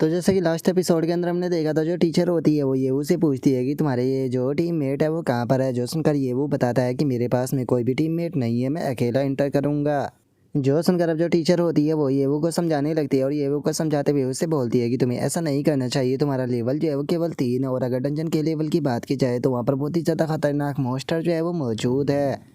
तो जैसे कि लास्ट एपिसोड के अंदर हमने देखा था, जो टीचर होती है वो येवू से पूछती है कि तुम्हारे ये जो टीममेट है वो कहाँ पर है। जो सुनकर येवू बताता है कि मेरे पास में कोई भी टीममेट नहीं है, मैं अकेला इंटर करूँगा। जो सुनकर अब जो टीचर होती है वो येवू को समझाने लगती है और येवू को समझाते हुए उससे बोलती है कि तुम्हें ऐसा नहीं करना चाहिए, तुम्हारा लेवल जो है वो केवल 3 और अगर डंजन के लेवल की बात की जाए तो वहाँ पर बहुत ही ज़्यादा खतरनाक मॉन्स्टर जो है वो मौजूद है।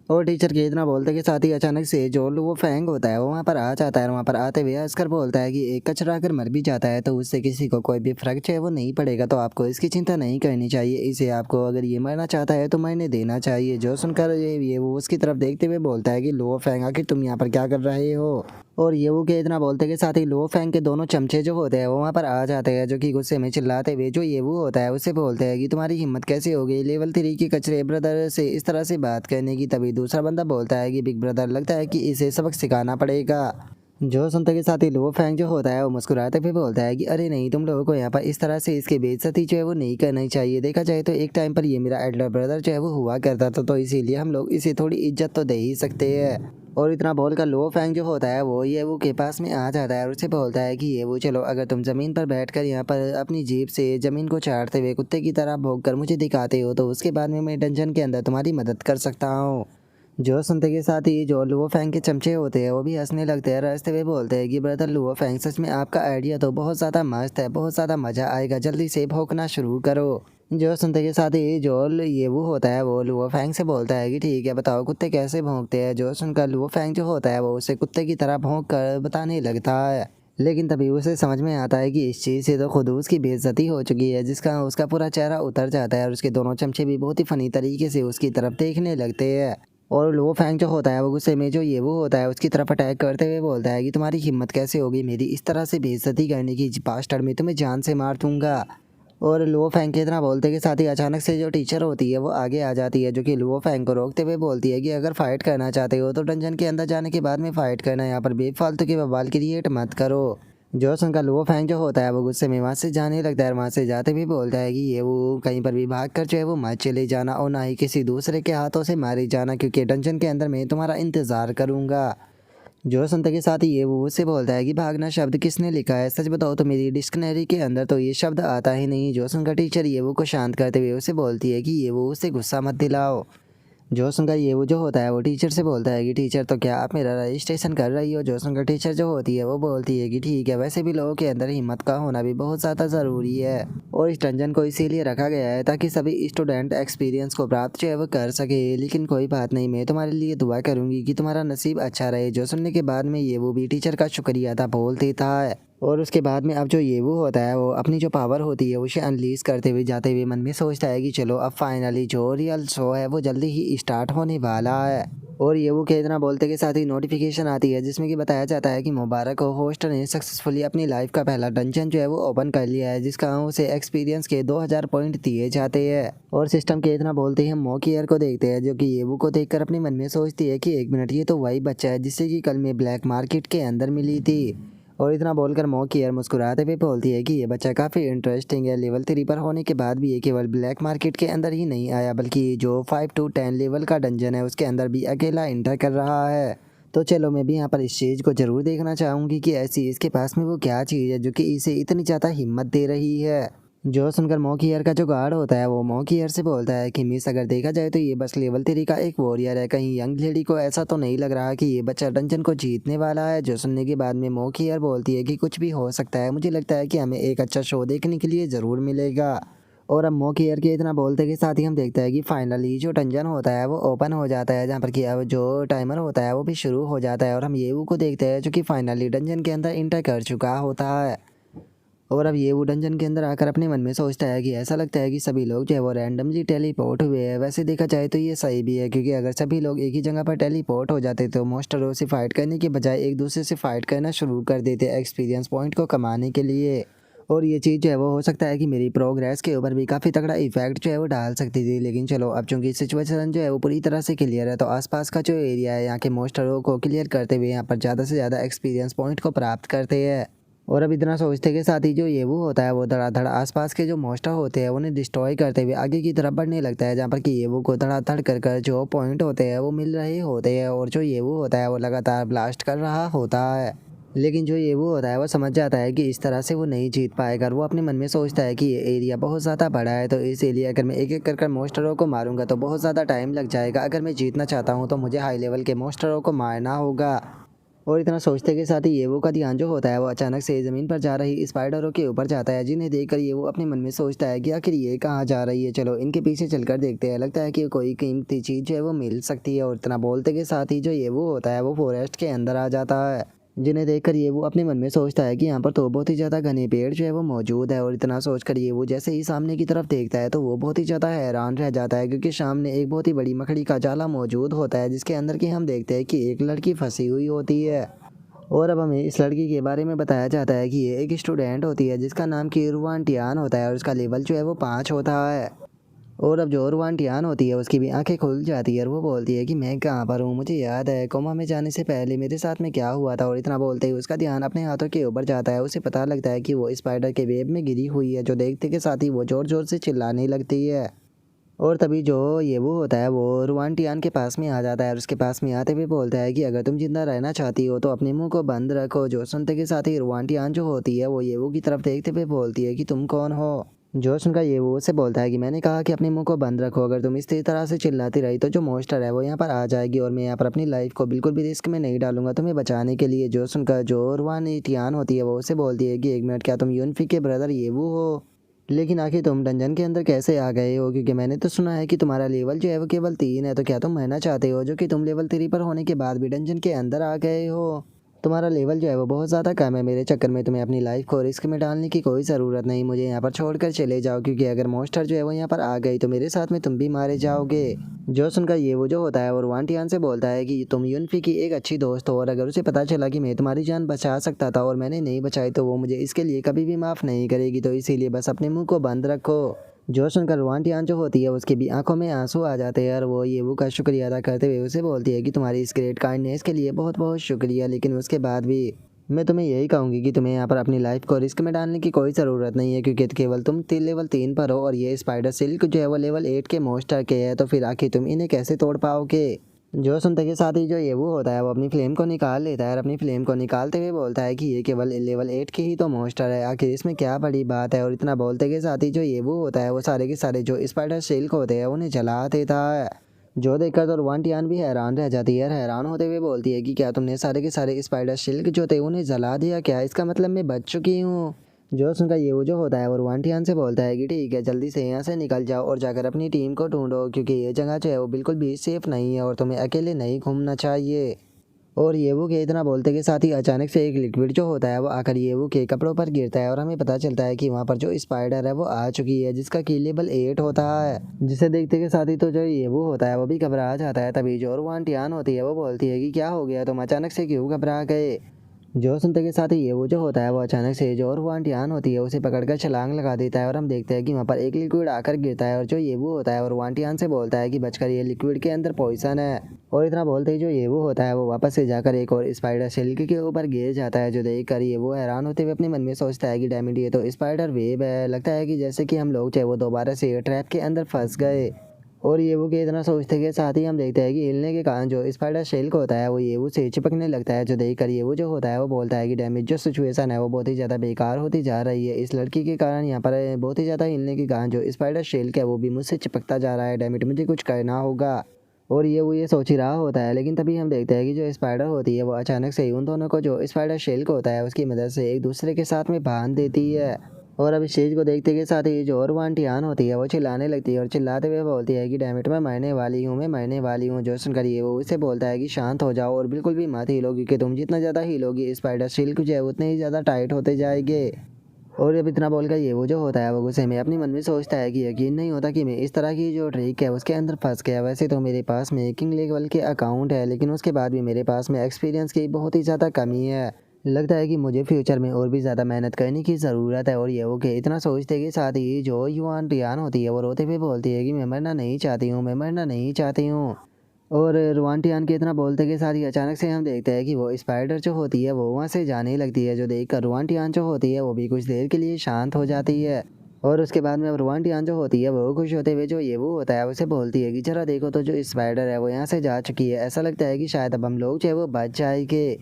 और टीचर के इतना बोलते के साथ ही अचानक से जो वो फैंग होता है वो वहाँ पर आ जाता है और वहाँ पर आते हुए हंसकर बोलता है कि एक कचरा अगर मर भी जाता है तो उससे किसी को कोई भी फर्क जो है वो नहीं पड़ेगा, तो आपको इसकी चिंता नहीं करनी चाहिए, इसे आपको अगर ये मरना चाहता है तो मरने देना चाहिए। जो सुनकर ये वो उसकी तरफ देखते हुए बोलता है कि लो फैंग आखिर तुम यहाँ पर क्या कर रहे हो। और ये वो के इतना बोलते के साथ ही लो फैंग के दोनों चमचे जो होते हैं वो वहाँ पर आ जाते हैं, जो कि गुस्से में चिल्लाते हुए जो ये वो होता है उससे बोलते हैं कि तुम्हारी हिम्मत कैसे हो गई लेवल 3 के कचरे ब्रदर से इस तरह से बात करने की। तभी दूसरा बंदा बोलता है कि बिग ब्रदर लगता है कि इसे सबक सिखाना पड़ेगा। जो सुनते के साथ ही लो फैंग जो होता है वो मुस्कुराते हुए बोलता है कि अरे नहीं, तुम लोगों को यहाँ पर इस तरह से इसकी बेइज्जती जो है वो नहीं करनी चाहिए। देखा जाए तो एक टाइम पर ये मेरा एल्डर ब्रदर जो है वो हुआ करता था, तो इसीलिए हम लोग इसे थोड़ी इज्जत तो दे ही सकते हैं। और इतना बोलकर लो फैंग जो होता है वो ये वो के पास में आ जाता है और उससे बोलता है कि ये वो चलो, अगर तुम ज़मीन पर बैठकर यहाँ पर अपनी जीभ से ज़मीन को चाटते हुए कुत्ते की तरह भौंक कर मुझे दिखाते हो तो उसके बाद में मैं डंजन के अंदर तुम्हारी मदद कर सकता हूँ। जो सुनते के साथ ही जो लुओ फैंग के चमचे होते हैं वो भी हंसने लगते हैं, हंसते हुए बोलते हैं कि ब्रदर लुओ फैंग, सच में आपका आइडिया तो बहुत ज़्यादा मस्त है, बहुत ज़्यादा मज़ा आएगा, जल्दी से भौंकना शुरू करो। जो सुनते के साथ ही जो ये वो होता है वो लुओ फैंग से बोलता है कि ठीक है बताओ कुत्ते कैसे भौंकते हैं। जो सुनकर लुओ फैंग जो होता है वो उसे कुत्ते की तरह भौंक कर बताने लगता है, लेकिन तभी उसे समझ में आता है कि इस चीज़ से तो खुद उसकी बेइज्जती हो चुकी है, जिसका उसका पूरा चेहरा उतर जाता है और उसके दोनों चमचे भी बहुत ही फनी तरीके से उसकी तरफ देखने लगते हैं। और लो फैंग जो होता है वो गुस्से में जो ये वो होता है उसकी तरफ अटैक करते हुए बोलता है कि तुम्हारी हिम्मत कैसे होगी मेरी इस तरह से बेइज्जती करने की, बास्टर्ड, में तुम्हें जान से मार दूंगा। और लो फैंग के इतना बोलते के साथ ही अचानक से जो टीचर होती है वो आगे आ जाती है, जो कि लो फैंग को रोकते हुए बोलती है कि अगर फाइट करना चाहते हो तो डंजन के अंदर जाने के बाद में फाइट करना, यहाँ पर बेफालतू के बवाल क्रिएट मत करो। जो सुनकर लो फैंग जो होता है वो गुस्से में वहाँ से जाने लगता है और वहाँ से जाते भी बोलता है कि ये वो कहीं पर भी भाग कर जो है वो मत चले जाना और ना ही किसी दूसरे के हाथों से मारे जाना, क्योंकि डंजन के अंदर मैं तुम्हारा इंतज़ार करूँगा। जो सुनते के साथ ही ये वो उससे बोलता है कि भागना शब्द किसने लिखा है, सच बताओ तो मेरी डिक्शनरी के अंदर तो ये शब्द आता ही नहीं। जो सुनकर टीचर ये वो को शांत करते हुए उसे बोलती है कि ये वो उससे गुस्सा मत दिलाओ। जो सुनकर ये वो जो होता है वो टीचर से बोलता है कि टीचर तो क्या आप मेरा रजिस्ट्रेशन कर रही हो। जो सुनकर टीचर जो होती है वो बोलती है कि ठीक है, वैसे भी लोगों के अंदर हिम्मत का होना भी बहुत ज़्यादा ज़रूरी है और इस डंजन को इसीलिए रखा गया है ताकि सभी स्टूडेंट एक्सपीरियंस को प्राप्त जो है वो कर सके। लेकिन कोई बात नहीं, मैं तुम्हारे लिए दुआ करूँगी कि तुम्हारा नसीब अच्छा रहे। जो सुनने के बाद में ये वो भी टीचर का शुक्रिया अदा बोलती था। और उसके बाद में अब जो ये वो होता है वो अपनी जो पावर होती है उसे अनलीज करते हुए जाते हुए मन में सोचता है कि चलो अब फाइनली जो रियल शो है वो जल्दी ही स्टार्ट होने वाला है। और ये वो के इतना बोलते के साथ ही नोटिफिकेशन आती है जिसमें कि बताया जाता है कि मुबारक हो, होस्ट ने सक्सेसफुली अपनी लाइफ का पहला डंजन जो है वो ओपन कर लिया है, जिसका उसे एक्सपीरियंस के 2000 पॉइंट दिए जाते हैं। और सिस्टम के इतना बोलते ही हम मॉकियर को देखते हैं, जो कि ये वो को देखकर अपने मन में सोचती है कि एक मिनट, ये तो वही बच्चा है जिससे कि कल मैं ब्लैक मार्केट के अंदर मिली थी। और इतना बोलकर मॉकियर मुस्कुराते हुए बोलती है कि ये बच्चा काफ़ी इंटरेस्टिंग है, लेवल 3 पर होने के बाद भी ये केवल ब्लैक मार्केट के अंदर ही नहीं आया बल्कि जो 5 to 10 लेवल का डंजन है उसके अंदर भी अकेला इंटर कर रहा है। तो चलो मैं भी यहाँ पर इस चीज़ को ज़रूर देखना चाहूँगी कि ऐसी इसके पास में वो क्या चीज़ है जो कि इसे इतनी ज़्यादा हिम्मत दे रही है। जो सुनकर मॉकियर का जो गार्ड होता है वो मॉकियर से बोलता है कि मिस, अगर देखा जाए तो ये बस लेवल 3 का एक वॉरियर है, कहीं यंग लेडी को ऐसा तो नहीं लग रहा कि ये बच्चा डंजन को जीतने वाला है। जो सुनने के बाद में मॉकियर बोलती है कि कुछ भी हो सकता है, मुझे लगता है कि हमें एक अच्छा शो देखने के लिए ज़रूर मिलेगा। और अब मॉकियर के इतना बोलते के साथ ही हम देखते हैं कि फाइनली जो डंजन होता है वो ओपन हो जाता है, जहाँ पर कि अब जो टाइमर होता है वो भी शुरू हो जाता है और हम येवू को देखते हैं जो कि फाइनली डंजन के अंदर इंटर कर चुका होता है। और अब ये वो डंजन के अंदर आकर अपने मन में सोचता है कि ऐसा लगता है कि सभी लोग जो है वो रैंडमली टेलीपोर्ट हुए हैं। वैसे देखा जाए तो ये सही भी है, क्योंकि अगर सभी लोग एक ही जगह पर टेलीपोर्ट हो जाते तो मॉन्स्टरों से फाइट करने के बजाय एक दूसरे से फाइट करना शुरू कर देते एक्सपीरियंस पॉइंट को कमाने के लिए। और ये चीज़ जो है वो हो सकता है कि मेरी प्रोग्रेस के ऊपर भी काफ़ी तगड़ा इफेक्ट जो है वो डाल सकती थी। लेकिन चलो अब चूंकि सिचुएशन जो है वो पूरी तरह से क्लियर है, तो आसपास का जो एरिया है यहाँ के मॉन्स्टरों को क्लियर करते हुए यहाँ पर ज़्यादा से ज़्यादा एक्सपीरियंस पॉइंट को प्राप्त करते हैं। और अब इतना सोचते के साथ ही जो ये वो होता है वो धड़ाधड़ आसपास के जो मॉन्स्टर होते हैं उन्हें डिस्ट्रॉय करते हुए आगे की तरफ बढ़ने लगता है, जहाँ पर कि ये वो को धड़ाधड़ कर जो पॉइंट होते हैं वो मिल रहे होते हैं और जो ये वो होता है वो लगातार ब्लास्ट कर रहा होता है। लेकिन जो ये वो होता है वो समझ जाता है कि इस तरह से वो नहीं जीत पाएगा। वो अपने मन में सोचता है कि ये एरिया बहुत ज़्यादा बड़ा है, तो इस एरिया अगर मैं एक एक कर मॉन्स्टरों को मारूंगा तो बहुत ज़्यादा टाइम लग जाएगा। अगर मैं जीतना चाहता हूँ तो मुझे हाई लेवल के मॉन्स्टरों को मारना होगा। और इतना सोचते के साथ ही ये वो का ध्यान जो होता है वो अचानक से ज़मीन पर जा रही स्पाइडरों के ऊपर जाता है, जिन्हें देखकर ये वो अपने मन में सोचता है कि आखिर ये कहाँ जा रही है, चलो इनके पीछे चलकर देखते हैं, लगता है कि कोई कीमती चीज़ जो है वो मिल सकती है। और इतना बोलते के साथ ही जो ये वो होता है वो फॉरेस्ट के अंदर आ जाता है, जिन्हें देखकर ये वो अपने मन में सोचता है कि यहाँ पर तो बहुत ही ज़्यादा घने पेड़ जो है वो मौजूद है। और इतना सोचकर ये वो जैसे ही सामने की तरफ देखता है तो वो बहुत ही ज़्यादा हैरान रह जाता है, क्योंकि सामने एक बहुत ही बड़ी मकड़ी का जाला मौजूद होता है, जिसके अंदर की हम देखते हैं कि एक लड़की फंसी हुई होती है। और अब हमें इस लड़की के बारे में बताया जाता है कि ये एक स्टूडेंट होती है जिसका नाम कीरवान टियान होता है और उसका लेवल जो है वो 5 होता है। और अब जो रुवान टियान होती है उसकी भी आंखें खुल जाती है और वो बोलती है कि मैं कहाँ पर हूँ, मुझे याद है कोमा में जाने से पहले मेरे साथ में क्या हुआ था। और इतना बोलते ही उसका ध्यान अपने हाथों के ऊपर जाता है, उसे पता लगता है कि वो स्पाइडर के वेब में गिरी हुई है, जो देखते के साथ ही वो ज़ोर ज़ोर से चिल्लाने लगती है। और तभी जो ये वो होता है वो रुवान टियान के पास में आ जाता है और उसके पास में आते हुए बोलता है कि अगर तुम जिंदा रहना चाहती हो तो अपने मुंह को बंद रखो। जो सुनते के साथ ही रुवान टियान जो होती है वो ये वो की तरफ देखते हुए बोलती है कि तुम कौन हो। जो सुनकर ये वो से बोलता है कि मैंने कहा कि अपने मुंह को बंद रखो, अगर तुम इस तरह से चिल्लाती रही तो जो मॉन्स्टर है वो यहाँ पर आ जाएगी और मैं यहाँ पर अपनी लाइफ को बिल्कुल भी रिस्क में नहीं डालूंगा तुम्हें बचाने के लिए। जो सुनकर जो रुवान टियान होती है वो उसे बोलती है कि एक मिनट, क्या तुम यूनफी के ब्रदर ये वो हो? लेकिन आखिर तुम डंजन के अंदर कैसे आ गए हो, क्योंकि मैंने तो सुना है कि तुम्हारा लेवल जो है वो केवल 3 है, तो क्या तुम मरना चाहते हो जो कि तुम लेवल 3 पर होने के बाद भी डंजन के अंदर आ गए हो? तुम्हारा लेवल जो है वो बहुत ज़्यादा कम है, मेरे चक्कर में तुम्हें अपनी लाइफ को रिस्क में डालने की कोई ज़रूरत नहीं, मुझे यहाँ पर छोड़कर चले जाओ, क्योंकि अगर मॉन्स्टर जो है वो यहाँ पर आ गई तो मेरे साथ में तुम भी मारे जाओगे। जो सुनकर ये वो जो होता है और वांटियान से बोलता है कि तुम यूनफी की एक अच्छी दोस्त हो और अगर उसे पता चला कि मैं तुम्हारी जान बचा सकता था और मैंने नहीं बचाई तो वो मुझे इसके लिए कभी भी माफ़ नहीं करेगी, तो इसीलिए बस अपने मुंह को बंद रखो। जो सुनकर वांटियान जो होती है उसकी भी आंखों में आंसू आ जाते हैं और वो ये वो का शुक्रिया अदा करते हुए उसे बोलती है कि तुम्हारी इस ग्रेट काइंडनेस के लिए बहुत बहुत शुक्रिया, लेकिन उसके बाद भी मैं तुम्हें यही कहूँगी कि तुम्हें यहाँ पर अपनी लाइफ को रिस्क में डालने की कोई ज़रूरत नहीं है, क्योंकि केवल तुम लेवल 3 पर हो और ये स्पाइडर सिल्क जो है वो लेवल 8 के मॉन्स्टर के है, तो फिर आखिर तुम इन्हें कैसे तोड़ पाओगे? जो सुनते के साथ ही जो ये वो होता है वो अपनी फ्लेम को निकाल लेता है और अपनी फ्लेम को निकालते हुए बोलता है कि ये केवल लेवल 8 के ही तो मॉन्स्टर है, आखिर इसमें क्या बड़ी बात है। और इतना बोलते के साथ ही जो ये वो होता है वो सारे के सारे जो स्पाइडर सिल्क होते हैं उन्हें जला देता है। जो देखकर तो रुवांटियान भी हैरान रह जाती है और हैरान होते हुए बोलती है कि क्या तुमने सारे के सारे स्पाइडर सिल्क जो थे उन्हें जला दिया क्या? इसका मतलब मैं बच चुकी हूँ। जो सुनकर ये वो जो होता है वो रुवांटियान से बोलता है कि ठीक है, जल्दी से यहाँ से निकल जाओ और जाकर अपनी टीम को ढूंढो, क्योंकि ये जगह जो है वो बिल्कुल भी सेफ नहीं है और तुम्हें अकेले नहीं घूमना चाहिए। और ये वो के इतना बोलते के साथ ही अचानक से एक लिक्विड जो होता है वो आकर ये वो के कपड़ों पर गिरता है और हमें पता चलता है कि वहाँ पर जो स्पाइडर है वो आ चुकी है, जिसका की लेवल 8 होता है। जिसे देखते के साथ ही तो जो ये वो होता है वो भी घबरा जाता है। तभी जो रुआन टियान होती है वो बोलती है कि क्या हो गया, तुम अचानक से क्यों घबरा गए? जो सुनते के साथ ही ये वो जो होता है वो अचानक से जो और हुआन टियान होती है उसे पकड़कर छलांग लगा देता है और हम देखते हैं कि वहाँ पर एक लिक्विड आकर गिरता है और जो ये वो होता है और हुआन टियान से बोलता है कि बचकर, ये लिक्विड के अंदर पॉइजन है। और इतना बोलते ही जो ये वो होता है वो वापस से जाकर एक और स्पाइडर सिल्क के ऊपर गिर जाता है, जो देख कर ये वो हैरान होते हुए अपने मन में सोचता है कि डैम इट, ये तो स्पाइडर वेब है, लगता है कि जैसे कि हम लोग चाहे वो दोबारा से ट्रैप के अंदर फंस गए। और ये वो के इतना सोचते के साथ ही हम देखते हैं कि हिलने के कारण जो स्पाइडर शेल्क होता है वो ये वो से चिपकने लगता है, जो देख कर ये वो जो होता है वो बोलता है कि डैमेज जो सिचुएशन है वो बहुत ही ज़्यादा बेकार होती जा रही है, इस लड़की के कारण यहाँ पर बहुत ही ज़्यादा हिलने के कारण जो स्पाइडर शेल्क है वो भी मुझसे चिपकता जा रहा है, डैमेज मुझे कुछ करना होगा। और ये वो ये सोच ही रहा होता है, लेकिन तभी हम देखते हैं कि जो स्पाइडर होती है वो अचानक से उन दोनों को जो स्पाइडर शेल्क होता है उसकी मदद से एक दूसरे के साथ में बांध देती है। और अब इस चीज़ को देखते के साथ ही जो और वांटियान होती है वो चिल्लाने लगती है और चिल्लाते हुए बोलती है कि डैमिट मैं मरने वाली हूँ, मैं मरने वाली हूँ। जो सुनकर ये वो उसे बोलता है कि शांत हो जाओ और बिल्कुल भी मत हिलो, क्योंकि तुम जितना ज़्यादा हिलोगी स्पाइडर सिल्क जो है उतने ही ज़्यादा टाइट होते जाएंगे। और अब इतना बोलकर ये वो जो होता है वो गुस्से में अपने मन में सोचता है कि यकीन नहीं होता कि मैं इस तरह की जो ट्रिक है उसके अंदर फंस गया। वैसे तो मेरे पास में किंग लेवल के अकाउंट है, लेकिन उसके बाद भी मेरे पास में एक्सपीरियंस की बहुत ही ज़्यादा कमी है, लगता है कि मुझे फ्यूचर में और भी ज़्यादा मेहनत करने की ज़रूरत है। और ये वो के इतना सोचते के साथ ही जो युवान रियान होती है वो रोते हुए बोलती है कि मैं मरना नहीं चाहती हूँ, मैं मरना नहीं चाहती हूँ। और रुवांटियान के इतना बोलते के साथ ही अचानक से हम देखते हैं कि वो स्पाइडर जो होती है वो वहाँ से जाने लगती है, जो देखकर रुवांटियान जो होती है वो भी कुछ देर के लिए शांत हो जाती है। और उसके बाद में अब रुवांटियान जो होती है वो खुश होते हुए जो ये वो होता है उसे बोलती है कि जरा देखो तो जो स्पाइडर है वो यहाँ से जा चुकी है, ऐसा लगता है कि शायद अब हम लोग जो है वो बच जाएंगे।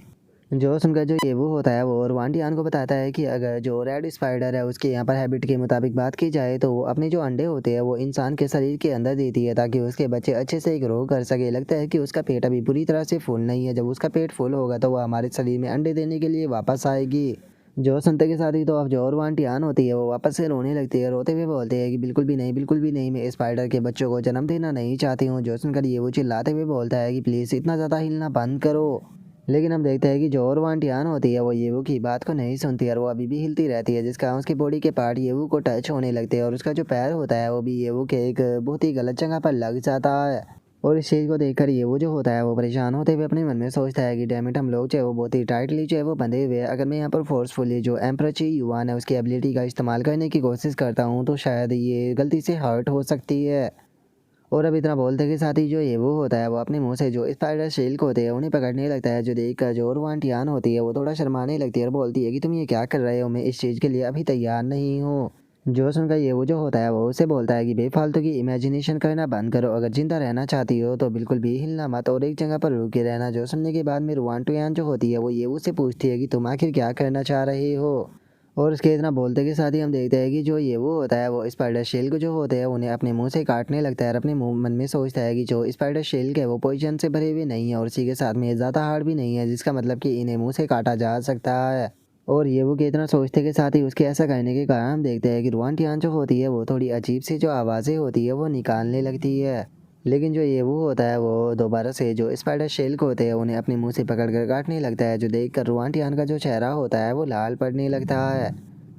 जो सुनकर जो ये वो होता है वो रुआंटियान को बताता है कि अगर जो रेड स्पाइडर है उसके यहाँ पर हैबिट के मुताबिक बात की जाए तो वो अपने जो अंडे होते हैं वो इंसान के शरीर के अंदर देती है ताकि उसके बच्चे अच्छे से ग्रो कर सके। लगता है कि उसका पेट अभी पूरी तरह से फुल नहीं है, जब उसका पेट फुल होगा तो वो हमारे शरीर में अंडे देने के लिए वापस आएगी। जो सुनते के साथ ही तो अब जो रुआंटियान होती है वो वापस से रोने लगती है, रोते हुए बोलते हैं कि बिल्कुल भी नहीं, बिल्कुल भी नहीं, मैं स्पाइडर के बच्चों को जन्म देना नहीं चाहती हूँ। जो सुनकर ये वो चिल्लाते हुए बोलता है कि प्लीज़ इतना ज़्यादा हिलना बंद करो। लेकिन हम देखते हैं कि जो और वांटियान होती है वो येवू की बात को नहीं सुनती और वो अभी भी हिलती रहती है, जिसका उसकी बॉडी के पार्ट येवू को टच होने लगते हैं और उसका जो पैर होता है वो भी येवू के एक बहुत ही गलत जगह पर लग जाता है। और इस चीज़ को देखकर येवू जो होता है वो परेशान होते हुए अपने मन में सोचता है कि डैमिट, हम लोग जो है वो बहुत ही टाइटली जो है वो बंधे हुए हैं। अगर मैं यहाँ पर फोर्सफुली जो एम्परर ची युआन है उसकी एबिलिटी का इस्तेमाल करने की कोशिश करता हूँ तो शायद ये गलती से हर्ट हो सकती है। और अब इतना बोलते के साथ ही जो ये वो होता है वो अपने मुंह से जो स्पाइडर सिल्क होते हैं उन्हें पकड़ने लगता है, जो देखकर जो रुआंटियान होती है वो थोड़ा शर्माने लगती है और बोलती है कि तुम ये क्या कर रहे हो, मैं इस चीज़ के लिए अभी तैयार नहीं हूँ। जो सुनकर ये वो जो होता है वो उसे बोलता है कि बेफालतू की इमेजिनेशन करना बंद करो, अगर जिंदा रहना चाहती हो तो बिल्कुल भी हिलना मत और एक जगह पर रुके रहना। जो सुनने के बाद में रुआंटियान जो होती है वो ये उससे पूछती है कि तुम आखिर क्या करना चाह रहे हो। और उसके इतना बोलते के साथ ही हम देखते हैं कि जो ये वो होता है वो स्पाइडर शेल्क जो होते हैं उन्हें अपने मुंह से काटने लगता है और अपने मुंह मन में सोचता है कि जो स्पाइडर शेल्क है वो पॉइजन से भरे हुए नहीं है और इसी के साथ में ज़्यादा हार्ड भी नहीं है, जिसका मतलब कि इन्हें मुंह से काटा जा सकता है। और ये वो के इतना सोचते के साथ ही उसके ऐसा करने के कारण हम देखते हैं कि रुआंटियान जो होती है वो थोड़ी अजीब सी जो आवाज़ें होती है वो निकालने लगती है। लेकिन जो ये वो होता है वो दोबारा से जो स्पाइडर शेल्क होते हैं उन्हें अपने मुंह से पकड़कर काटने लगता है, जो देखकर रुआंटियान का जो चेहरा होता है वो लाल पड़ने लगता है।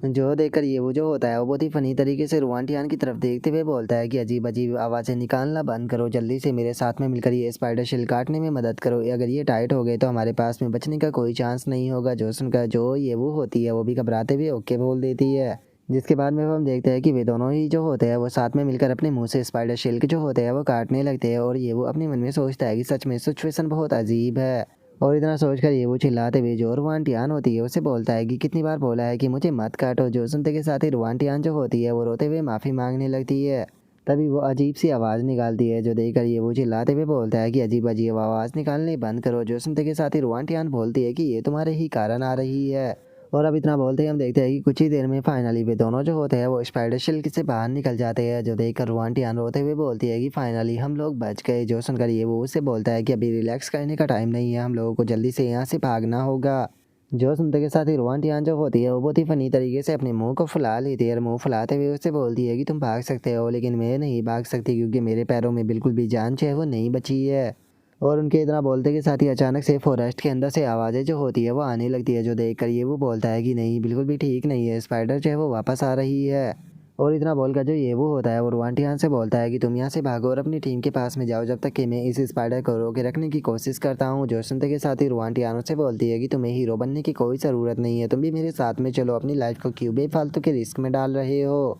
जो देखकर ये वो जो होता है वो बहुत ही फ़नी तरीके से रुआंटियान की तरफ देखते हुए बोलता है कि अजीब अजीब आवाज़ें निकालना बंद करो, जल्दी से मेरे साथ में मिलकर ये स्पाइडर शेल काटने में मदद करो, अगर ये टाइट हो गए तो हमारे पास में बचने का कोई चांस नहीं होगा। जो सुनकर जो ये वो होती है वो भी घबराते हुए ओके बोल देती है, जिसके बाद में हम देखते हैं कि वे दोनों ही जो होते हैं वो साथ में मिलकर अपने मुंह से स्पाइडर शेल के जो होते हैं वो काटने लगते हैं। और ये वो अपने मन में सोचता है कि सच में सिचुएशन बहुत अजीब है। और इतना सोचकर ये वो चिल्लाते हुए जो रुआंटियान होती है उसे बोलता है कि कितनी बार बोला है कि मुझे मत काटो। जो सुनते के साथ ही रुआंटियान जो होती है वो रोते हुए माफ़ी मांगने लगती है। तभी वो अजीब सी आवाज़ निकालती है, जो देखकर ये वो चिल्लाते हुए बोलता है कि अजीब अजीब आवाज़ निकालने बंद करो। जो सुनते के साथ ही रुआंटियान बोलती है कि ये तुम्हारे ही कारण आ रही है। और अब इतना बोलते ही हम देखते हैं कि कुछ ही देर में फाइनली वे दोनों जो होते हैं वो स्पाइडर सिल्क से बाहर निकल जाते हैं, जो देखकर रुआंटियान रोते हुए बोलती है कि फाइनली हम लोग बच गए। जो सुनकर ये वो उससे बोलता है कि अभी रिलैक्स करने का टाइम नहीं है, हम लोगों को जल्दी से यहाँ से भागना होगा। जो सुनते के साथ ही रुआंटियान जो होती है वो बहुत ही फनी तरीके से अपने मुंह को फुला लेती है और मुंह फुलाते हुए उससे बोलती है कि तुम भाग सकते हो लेकिन मैं नहीं भाग सकती, क्योंकि मेरे पैरों में बिल्कुल भी जान जो है वो नहीं बची है। और उनके इतना बोलते के साथ ही अचानक से फॉरेस्ट के अंदर से आवाज़ें जो होती है वो आने लगती है, जो देखकर ये वो बोलता है कि नहीं, बिल्कुल भी ठीक नहीं है, स्पाइडर जो है वो वापस आ रही है। और इतना बोलकर जो ये वो होता है वो रुआंटियान से बोलता है कि तुम यहाँ से भागो और अपनी टीम के पास में जाओ जब तक कि मैं इस स्पाइडर को रोके रखने की कोशिश करता हूँ। जो सुनते के साथ ही रुआंटियान से बोलती है कि तुम्हें हीरो बनने की कोई ज़रूरत नहीं है, तुम भी मेरे साथ में चलो, अपनी लाइफ को क्यों बेफालतू के रिस्क में डाल रहे हो।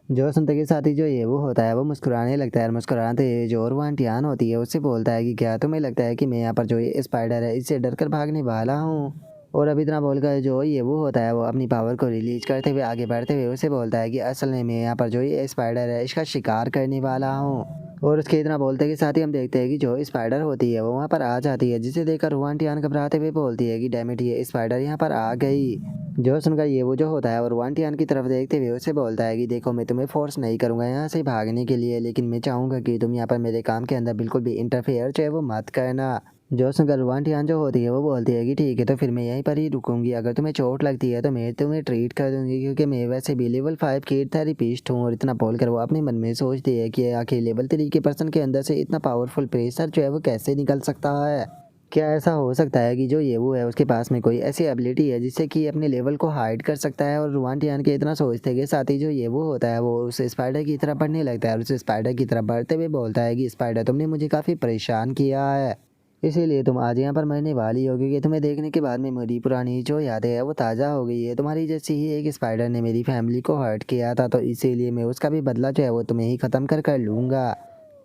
जो सुनते के साथ ही जो ये वो होता है वो मुस्कुराने लगता है और मुस्कुराते हुए जो और वांटियान होती है उससे बोलता है कि क्या तुम्हें लगता है कि मैं यहाँ पर जो ये स्पाइडर है इससे डर कर भागने वाला हूँ। और अभी इतना बोलकर जो ये वो होता है वो अपनी पावर को रिलीज करते हुए आगे बढ़ते हुए उसे बोलता है कि असल में मैं यहाँ पर जो ये स्पाइडर है इसका शिकार करने वाला हूँ। और उसके इतना बोलते के साथ ही हम देखते हैं कि जो स्पाइडर होती है वो वहाँ पर आ जाती है, जिसे देखकर रुआंटियान घबराते हुए बोलती है कि डैमिट, ये स्पाइडर यहाँ पर आ गई। जो सुनकर ये वो जो होता है और रुआंटियान की तरफ देखते हुए उसे बोलता है कि देखो, मैं तुम्हें फोर्स नहीं करूँगा यहाँ से भागने के लिए, लेकिन मैं चाहूँगा कि तुम यहाँ पर मेरे काम के अंदर बिल्कुल भी इंटरफेयर चाहे वो मत करना। जो सुनकर रुआंटियान जो होती है वो बोलती है कि ठीक है, तो फिर मैं यहीं पर ही रुकूंगी, अगर तुम्हें चोट लगती है तो मैं तुम्हें ट्रीट कर दूंगी, क्योंकि मैं वैसे भी लेवल 5 की थेरेपिस्ट हूँ। और इतना बोलकर वो अपने मन में सोचती है कि आखिर लेवल 3 के पर्सन के अंदर से इतना पावरफुल प्रेशर जो है वो कैसे निकल सकता है। क्या ऐसा हो सकता है कि जो ये वो है उसके पास में कोई ऐसी एबिलिटी है जिससे कि अपने लेवल को हाइड कर सकता है। और रुआंटियान के इतना सोचते के साथ ही जो ये वो होता है वो उस स्पाइडर की तरफ बढ़ने लगता है और उस स्पाइडर की तरफ बढ़ते हुए बोलता है कि स्पाइडर, तुमने मुझे काफ़ी परेशान किया है, इसीलिए तुम आज यहाँ पर मरने वाली हो, क्योंकि तुम्हें देखने के बाद में मेरी पुरानी जो यादें है वो ताज़ा हो गई है। तुम्हारी जैसी ही एक स्पाइडर ने मेरी फैमिली को हर्ट किया था, तो इसीलिए मैं उसका भी बदला जो है वो तुम्हें ही ख़त्म कर लूँगा।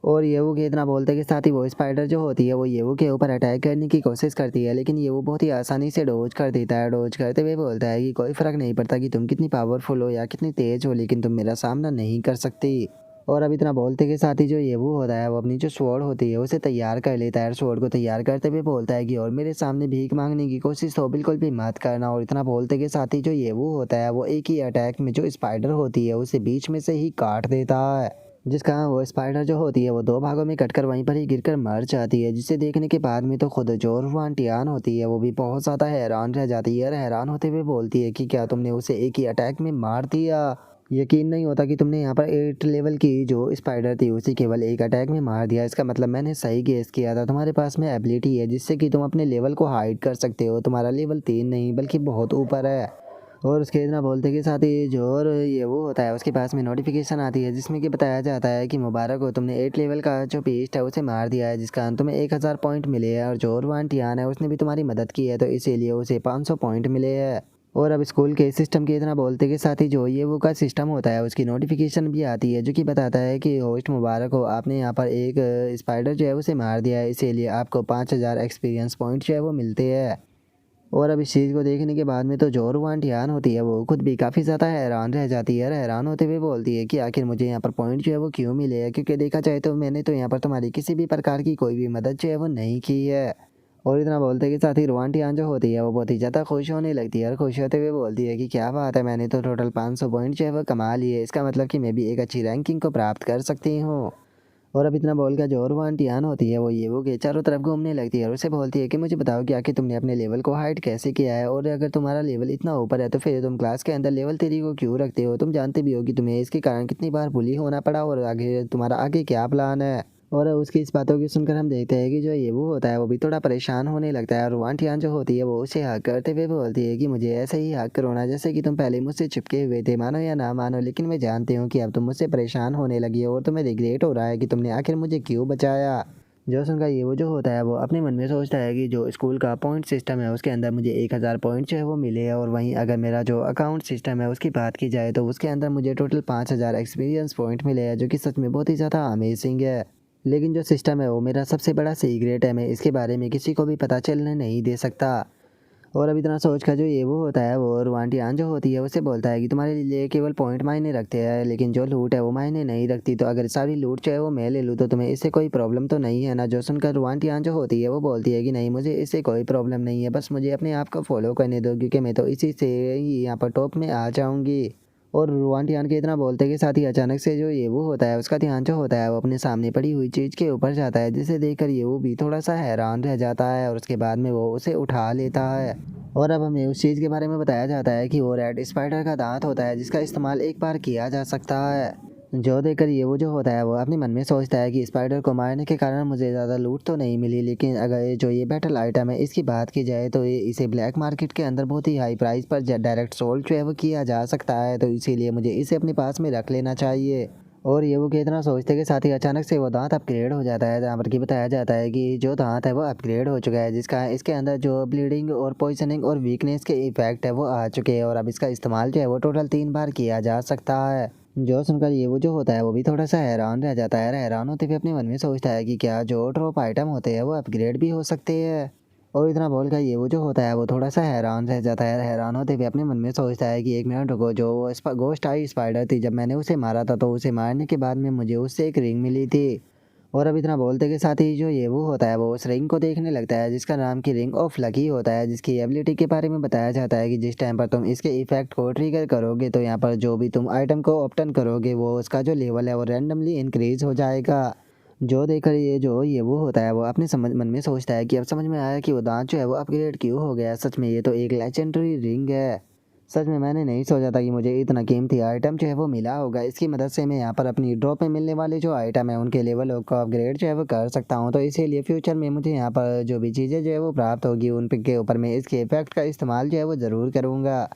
और येवू के इतना बोलते के साथ ही वो स्पाइडर जो होती है वो येवू के ऊपर अटैक करने की कोशिश करती है, लेकिन येवू बहुत ही आसानी से डोज कर देता है। डोज करते हुए बोलता है कि कोई फ़र्क नहीं पड़ता कि तुम कितनी पावरफुल हो या कितनी तेज़ हो, लेकिन तुम मेरा सामना नहीं कर सकती। और अब इतना बोलते के साथ ही जो ये वो होता है वो अपनी जो स्वॉर्ड होती है उसे तैयार कर लेता है। स्वॉर्ड को तैयार करते हुए बोलता है कि और मेरे सामने भीख मांगने की कोशिश तो बिल्कुल भी मत करना। और इतना बोलते के साथ ही जो ये वो होता है वो एक ही अटैक में जो स्पाइडर होती है उसे बीच में से ही काट देता है, जिसका वो स्पाइडर जो होती है वो दो भागों में कटकर वहीं पर ही गिरकर मर जाती है। जिसे देखने के बाद में तो खुद जो रुआन टियान होती है वो भी बहुत ज़्यादा हैरान रह जाती है और हैरान होते हुए बोलती है कि क्या तुमने उसे एक ही अटैक में मार दिया। यकीन नहीं होता कि तुमने यहाँ पर 8 लेवल की जो स्पाइडर थी उसे केवल एक अटैक में मार दिया। इसका मतलब मैंने सही गेस किया था, तुम्हारे पास में एबिलिटी है जिससे कि तुम अपने लेवल को हाइड कर सकते हो। तुम्हारा लेवल 3 नहीं बल्कि बहुत ऊपर है। और उसके इतना बोलते के साथ ही जो और ये वो होता है उसके पास में नोटिफिकेशन आती है जिसमें कि बताया जाता है कि मुबारक हो, तुमने 8 लेवल का जो बीस्ट है उसे मार दिया है, जिसका तुम्हें 1000 पॉइंट मिले हैं। और जो ओरवान टियान है उसने भी तुम्हारी मदद की है तो इसीलिए उसे 500 पॉइंट मिले हैं। और अब स्कूल के सिस्टम के इतना बोलते के साथ ही जो ये वो का सिस्टम होता है उसकी नोटिफिकेशन भी आती है जो कि बताता है कि होस्ट मुबारक हो, आपने यहाँ पर एक स्पाइडर जो है उसे मार दिया है, इसीलिए आपको 5000 एक्सपीरियंस पॉइंट जो है वो मिलते हैं। और अब इस चीज़ को देखने के बाद में तो जो रुआन टियान होती है वो खुद भी काफ़ी ज़्यादा हैरान रह जाती है और हैरान होते हुए बोलती है कि आखिर मुझे यहाँ पर पॉइंट जो है वो क्यों मिले हैं, क्योंकि देखा जाए तो मैंने तो यहाँ पर तुम्हारी किसी भी प्रकार की कोई भी मदद जो है वो नहीं की है। और इतना बोलते के साथ ही रुआन टियान जो होती है वो बहुत ही ज़्यादा खुश होने लगती है और खुश होते हुए बोलती है कि क्या बात है, मैंने तो टोटल 500 पॉइंट जो है वो कमा लिए, इसका मतलब कि मैं भी एक अच्छी रैंकिंग को प्राप्त कर सकती हूँ। और अब इतना बोल कर जो और वो आंटियान होती है वो ये वो के चारों तरफ घूमने लगती है और उसे बोलती है कि मुझे बताओ कि आखिर तुमने अपने लेवल को हाइड कैसे किया है, और अगर तुम्हारा लेवल इतना ऊपर है तो फिर तुम क्लास के अंदर लेवल 3 को क्यों रखते हो। तुम जानते भी हो कि तुम्हें इसके कारण कितनी बार बुली होना पड़ा और आगे तुम्हारा आगे क्या प्लान है। और उसकी इस बातों की सुनकर हम देखते हैं कि जो ये वो होता है वो भी थोड़ा परेशान होने लगता है और वांटियान जो होती है वो उसे हक करते हुए बोलती है कि मुझे ऐसे ही हक करोना जैसे कि तुम पहले मुझसे चिपके हुए थे, मानो या ना मानो, लेकिन मैं जानती हूँ कि अब तुम मुझसे परेशान होने लगी हो और तुम्हें रिग्रेट हो रहा है कि तुमने आखिर मुझे क्यों बचाया। जो सुनकर ये वो जो होता है वो अपने मन में सोचता है कि जो स्कूल का पॉइंट सिस्टम है उसके अंदर मुझे 1000 पॉइंट जो है वो मिले हैं, और वहीं अगर मेरा जो अकाउंट सिस्टम है उसकी बात की जाए तो उसके अंदर मुझे टोटल 5000 एक्सपीरियंस पॉइंट मिले हैं, जो कि सच में बहुत ही ज़्यादा अमेजिंग है। लेकिन जो सिस्टम है वो मेरा सबसे बड़ा सीक्रेट है, मैं इसके बारे में किसी को भी पता चलने नहीं दे सकता। और अब इतना सोच कर जो ये वो होता है वो रुआंटियान जो होती है उसे बोलता है कि तुम्हारे लिए केवल पॉइंट मायने रखते हैं लेकिन जो लूट है वो मायने नहीं रखती, तो अगर सारी लूट जो है वो मैं ले लूँ तो तुम्हें इससे कोई प्रॉब्लम तो नहीं है ना। जो सुनकर रुआंटियान जो होती है वो बोलती है कि नहीं, मुझे इससे कोई प्रॉब्लम नहीं है, बस मुझे अपने आप को फॉलो करने दो क्योंकि मैं तो इसी से ही यहाँ पर टॉप में आ जाऊँगी। और रुआन टियान के इतना बोलते के साथ ही अचानक से जो ये वो होता है उसका ध्यान जो होता है वो अपने सामने पड़ी हुई चीज़ के ऊपर जाता है, जिसे देखकर ये वो भी थोड़ा सा हैरान रह जाता है और उसके बाद में वो उसे उठा लेता है। और अब हमें उस चीज़ के बारे में बताया जाता है कि वो रेड स्पाइडर का दांत होता है जिसका इस्तेमाल एक बार किया जा सकता है। जो देखकर ये वो जो होता है वो अपने मन में सोचता है कि स्पाइडर को मारने के कारण मुझे ज़्यादा लूट तो नहीं मिली, लेकिन अगर ये जो ये बैटल आइटम है इसकी बात की जाए तो ये इसे ब्लैक मार्केट के अंदर बहुत ही हाई प्राइस पर डायरेक्ट सोल्ड जो है वो किया जा सकता है, तो इसीलिए मुझे इसे अपने पास में रख लेना चाहिए। और ये वो कि इतना सोचते के साथ ही अचानक से वो दांत अपग्रेड हो जाता है, जहाँ पर कि बताया जाता है कि जो दांत है वो अपग्रेड हो चुका है, जिसका इसके अंदर जो ब्लीडिंग और पॉइजनिंग और वीकनेस के इफेक्ट है वो आ चुके हैं, और अब इसका इस्तेमाल जो है वो टोटल 3 बार किया जा सकता है। जो सुनकर ये वो जो होता है वो भी थोड़ा सा हैरान रह जाता है और हैरान होते हुए अपने मन में सोचता है कि क्या जो ड्रॉप आइटम होते हैं वो अपग्रेड भी हो सकते हैं। और इतना बोलकर ये वो जो होता है वो थोड़ा सा हैरान रह जाता है और हैरान होते हुए अपने मन में सोचता है कि एक मिनट रुको, जो वो गोस्ट आई स्पाइडर थी जब मैंने उसे मारा था तो उसे मारने के बाद में मुझे उससे एक रिंग मिली थी। और अब इतना बोलते के साथ ही जो ये वो होता है वो उस रिंग को देखने लगता है जिसका नाम की रिंग ऑफ लकी होता है, जिसकी एबिलिटी के बारे में बताया जाता है कि जिस टाइम पर तुम इसके इफेक्ट को ट्रिगर करोगे तो यहाँ पर जो भी तुम आइटम को ऑप्टन करोगे वो उसका जो लेवल है वो रैंडमली इंक्रीज हो जाएगा। जो देखकर ये जो ये वो होता है वो अपने समझ मन में सोचता है कि अब समझ में आया कि वो दांत जो है वो अपग्रेड क्यों हो गया, सच में ये तो एक लेजेंडरी रिंग है। सच में मैंने नहीं सोचा था कि मुझे इतना कीमती आइटम जो है वो मिला होगा, इसकी मदद से मैं यहाँ पर अपनी ड्रॉप में मिलने वाले जो आइटम है उनके लेवल को अपग्रेड जो है वो कर सकता हूँ, तो इसीलिए फ्यूचर में मुझे यहाँ पर जो भी चीज़ें जो है वो प्राप्त होगी उन के ऊपर मैं इसके इफेक्ट का इस्तेमाल जो है वो ज़रूर करूँगा।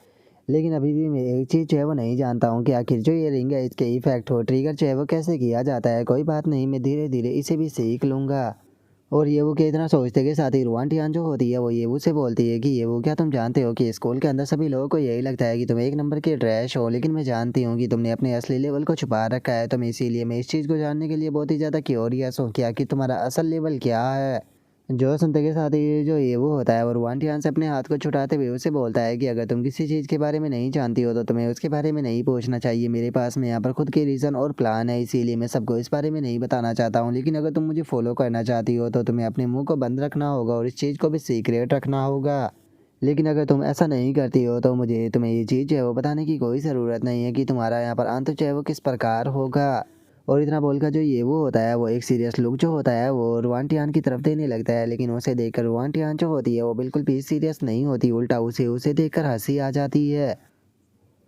लेकिन अभी भी मैं एक चीज़ जो है वो नहीं जानता हूँ कि आखिर जो ये रिंग है इसके इफेक्ट हो ट्रिगर जो है वो कैसे किया जाता है। कोई बात नहीं, मैं धीरे धीरे इसे भी सीख लूँगा। और ये वो कि इतना सोचते के साथ ही रुआन टियान जो होती है वो ये वो से बोलती है कि ये वो क्या तुम जानते हो कि स्कूल के अंदर सभी लोगों को यही लगता है कि तुम एक नंबर के ट्रैश हो, लेकिन मैं जानती हूँ कि तुमने अपने असली लेवल को छुपा रखा है, तो मैं इसीलिए मैं इस चीज़ को जानने के लिए बहुत ही ज़्यादा क्यूरियस हूँ कि आखिर तुम्हारा असल लेवल क्या है। जो सुनते के साथ ही जो ये वो होता है और वांटियान से अपने हाथ को छुटाते हुए उसे बोलता है कि अगर तुम किसी चीज़ के बारे में नहीं जानती हो तो तुम्हें उसके बारे में नहीं पूछना चाहिए। मेरे पास में यहाँ पर खुद के रीज़न और प्लान है, इसीलिए मैं सबको इस बारे में नहीं बताना चाहता हूँ। लेकिन अगर तुम मुझे फॉलो करना चाहती हो तो तुम्हें अपने मुंह को बंद रखना होगा और इस चीज़ को भी सीक्रेट रखना होगा। लेकिन अगर तुम ऐसा नहीं करती हो तो मुझे तुम्हें ये चीज़ जो है वो बताने की कोई ज़रूरत नहीं है कि तुम्हारा यहाँ पर अंत जो है वो किस प्रकार होगा। और इतना बोलकर जो ये वो होता है वो एक सीरियस लुक जो होता है वो रुआंटियान की तरफ देने लगता है। लेकिन उसे देखकर रुआंटियान जो होती है वो बिल्कुल भी सीरियस नहीं होती, उल्टा उसे उसे देखकर हंसी आ जाती है।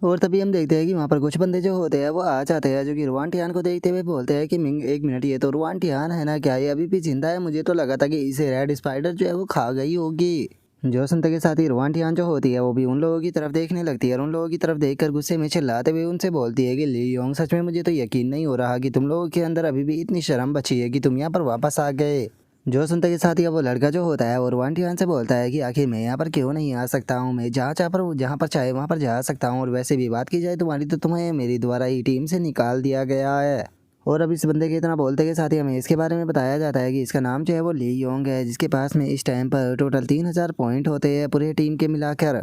और तभी हम देखते हैं कि वहाँ पर कुछ बंदे जो होते हैं वो आ जाते हैं, जो कि रुआंटियान को देखते हुए बोलते हैं कि मिंग एक मिनट, ये तो रुआंटियान है ना, क्या ये अभी भी जिंदा है? मुझे तो लगा था कि इसे रेड स्पाइडर जो है वो खा गई होगी। जो सुनते के साथ ही रुआंटियान जो होती है वो भी उन लोगों की तरफ देखने लगती है और उन लोगों की तरफ देखकर गुस्से में चिल्लाते हुए उनसे बोलती है कि ली योंग, सच में मुझे तो यकीन नहीं हो रहा कि तुम लोगों के अंदर अभी भी इतनी शर्म बची है कि तुम यहाँ पर वापस आ गए। जो सुनते के साथ ही वो लड़का जो होता है और वांटियान से बोलता है कि आखिर मैं यहाँ पर क्यों नहीं आ सकता हूँ, मैं जहाँ पर चाहे वहाँ पर जा सकता हूँ। और वैसे भी बात की जाए तुम्हारी तो तुम्हें मेरी द्वारा ही टीम से निकाल दिया गया है। और अब इस बंदे के इतना बोलते के साथ ही हमें इसके बारे में बताया जाता है कि इसका नाम जो है वो ली योंग है, जिसके पास में इस टाइम पर टोटल 3000 पॉइंट होते हैं पूरे टीम के मिलाकर।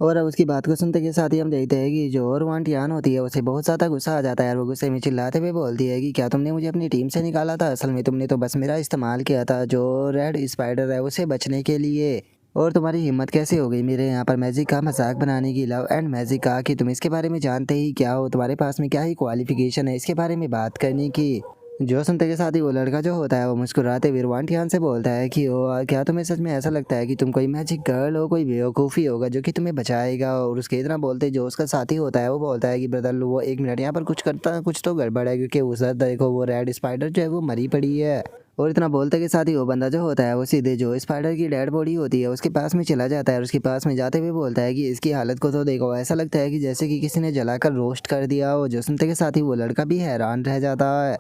और अब उसकी बात को सुनते के साथ ही हम देखते हैं कि जो और वांटियान होती है उसे बहुत ज़्यादा गुस्सा आ जाता है और वो गुस्से में चिल्लाते हुए बोलती है कि क्या तुमने मुझे अपनी टीम से निकाला था? असल में तुमने तो बस मेरा इस्तेमाल किया था जो रेड स्पाइडर है उसे बचने के लिए। और तुम्हारी हिम्मत कैसे हो गई मेरे यहाँ पर मैजिक का मजाक बनाने की? लव एंड मैजिक का कि तुम इसके बारे में जानते ही क्या हो? तुम्हारे पास में क्या ही क्वालिफिकेशन है इसके बारे में बात करने की? जो सुनते के साथ ही वो लड़का जो होता है वो मुस्कुराते हुए वांटियान से बोलता है कि ओ क्या तुम्हें सच में ऐसा लगता है कि तुम कोई मैजिक गर्ल हो, कोई बेवकूफ़ी होगा जो कि तुम्हें बचाएगा? और उसके इतना बोलते जो उसका साथी होता है वो बोलता है कि ब्रदर वो एक मिनट, यहाँ पर कुछ करता कुछ तो गड़बड़ है, क्योंकि उस देखो वो रेड स्पाइडर जो है वो मरी पड़ी है। और इतना बोलते के साथ ही वो बंदा जो होता है वो सीधे जो स्पाइडर की डेड बॉडी होती है उसके पास में चला जाता है और उसके पास में जाते हुए बोलता है कि इसकी हालत को तो देखो, ऐसा लगता है कि जैसे कि किसी ने जलाकर रोस्ट कर दिया हो। जो सुनते के साथ ही वो लड़का भी हैरान रह जाता है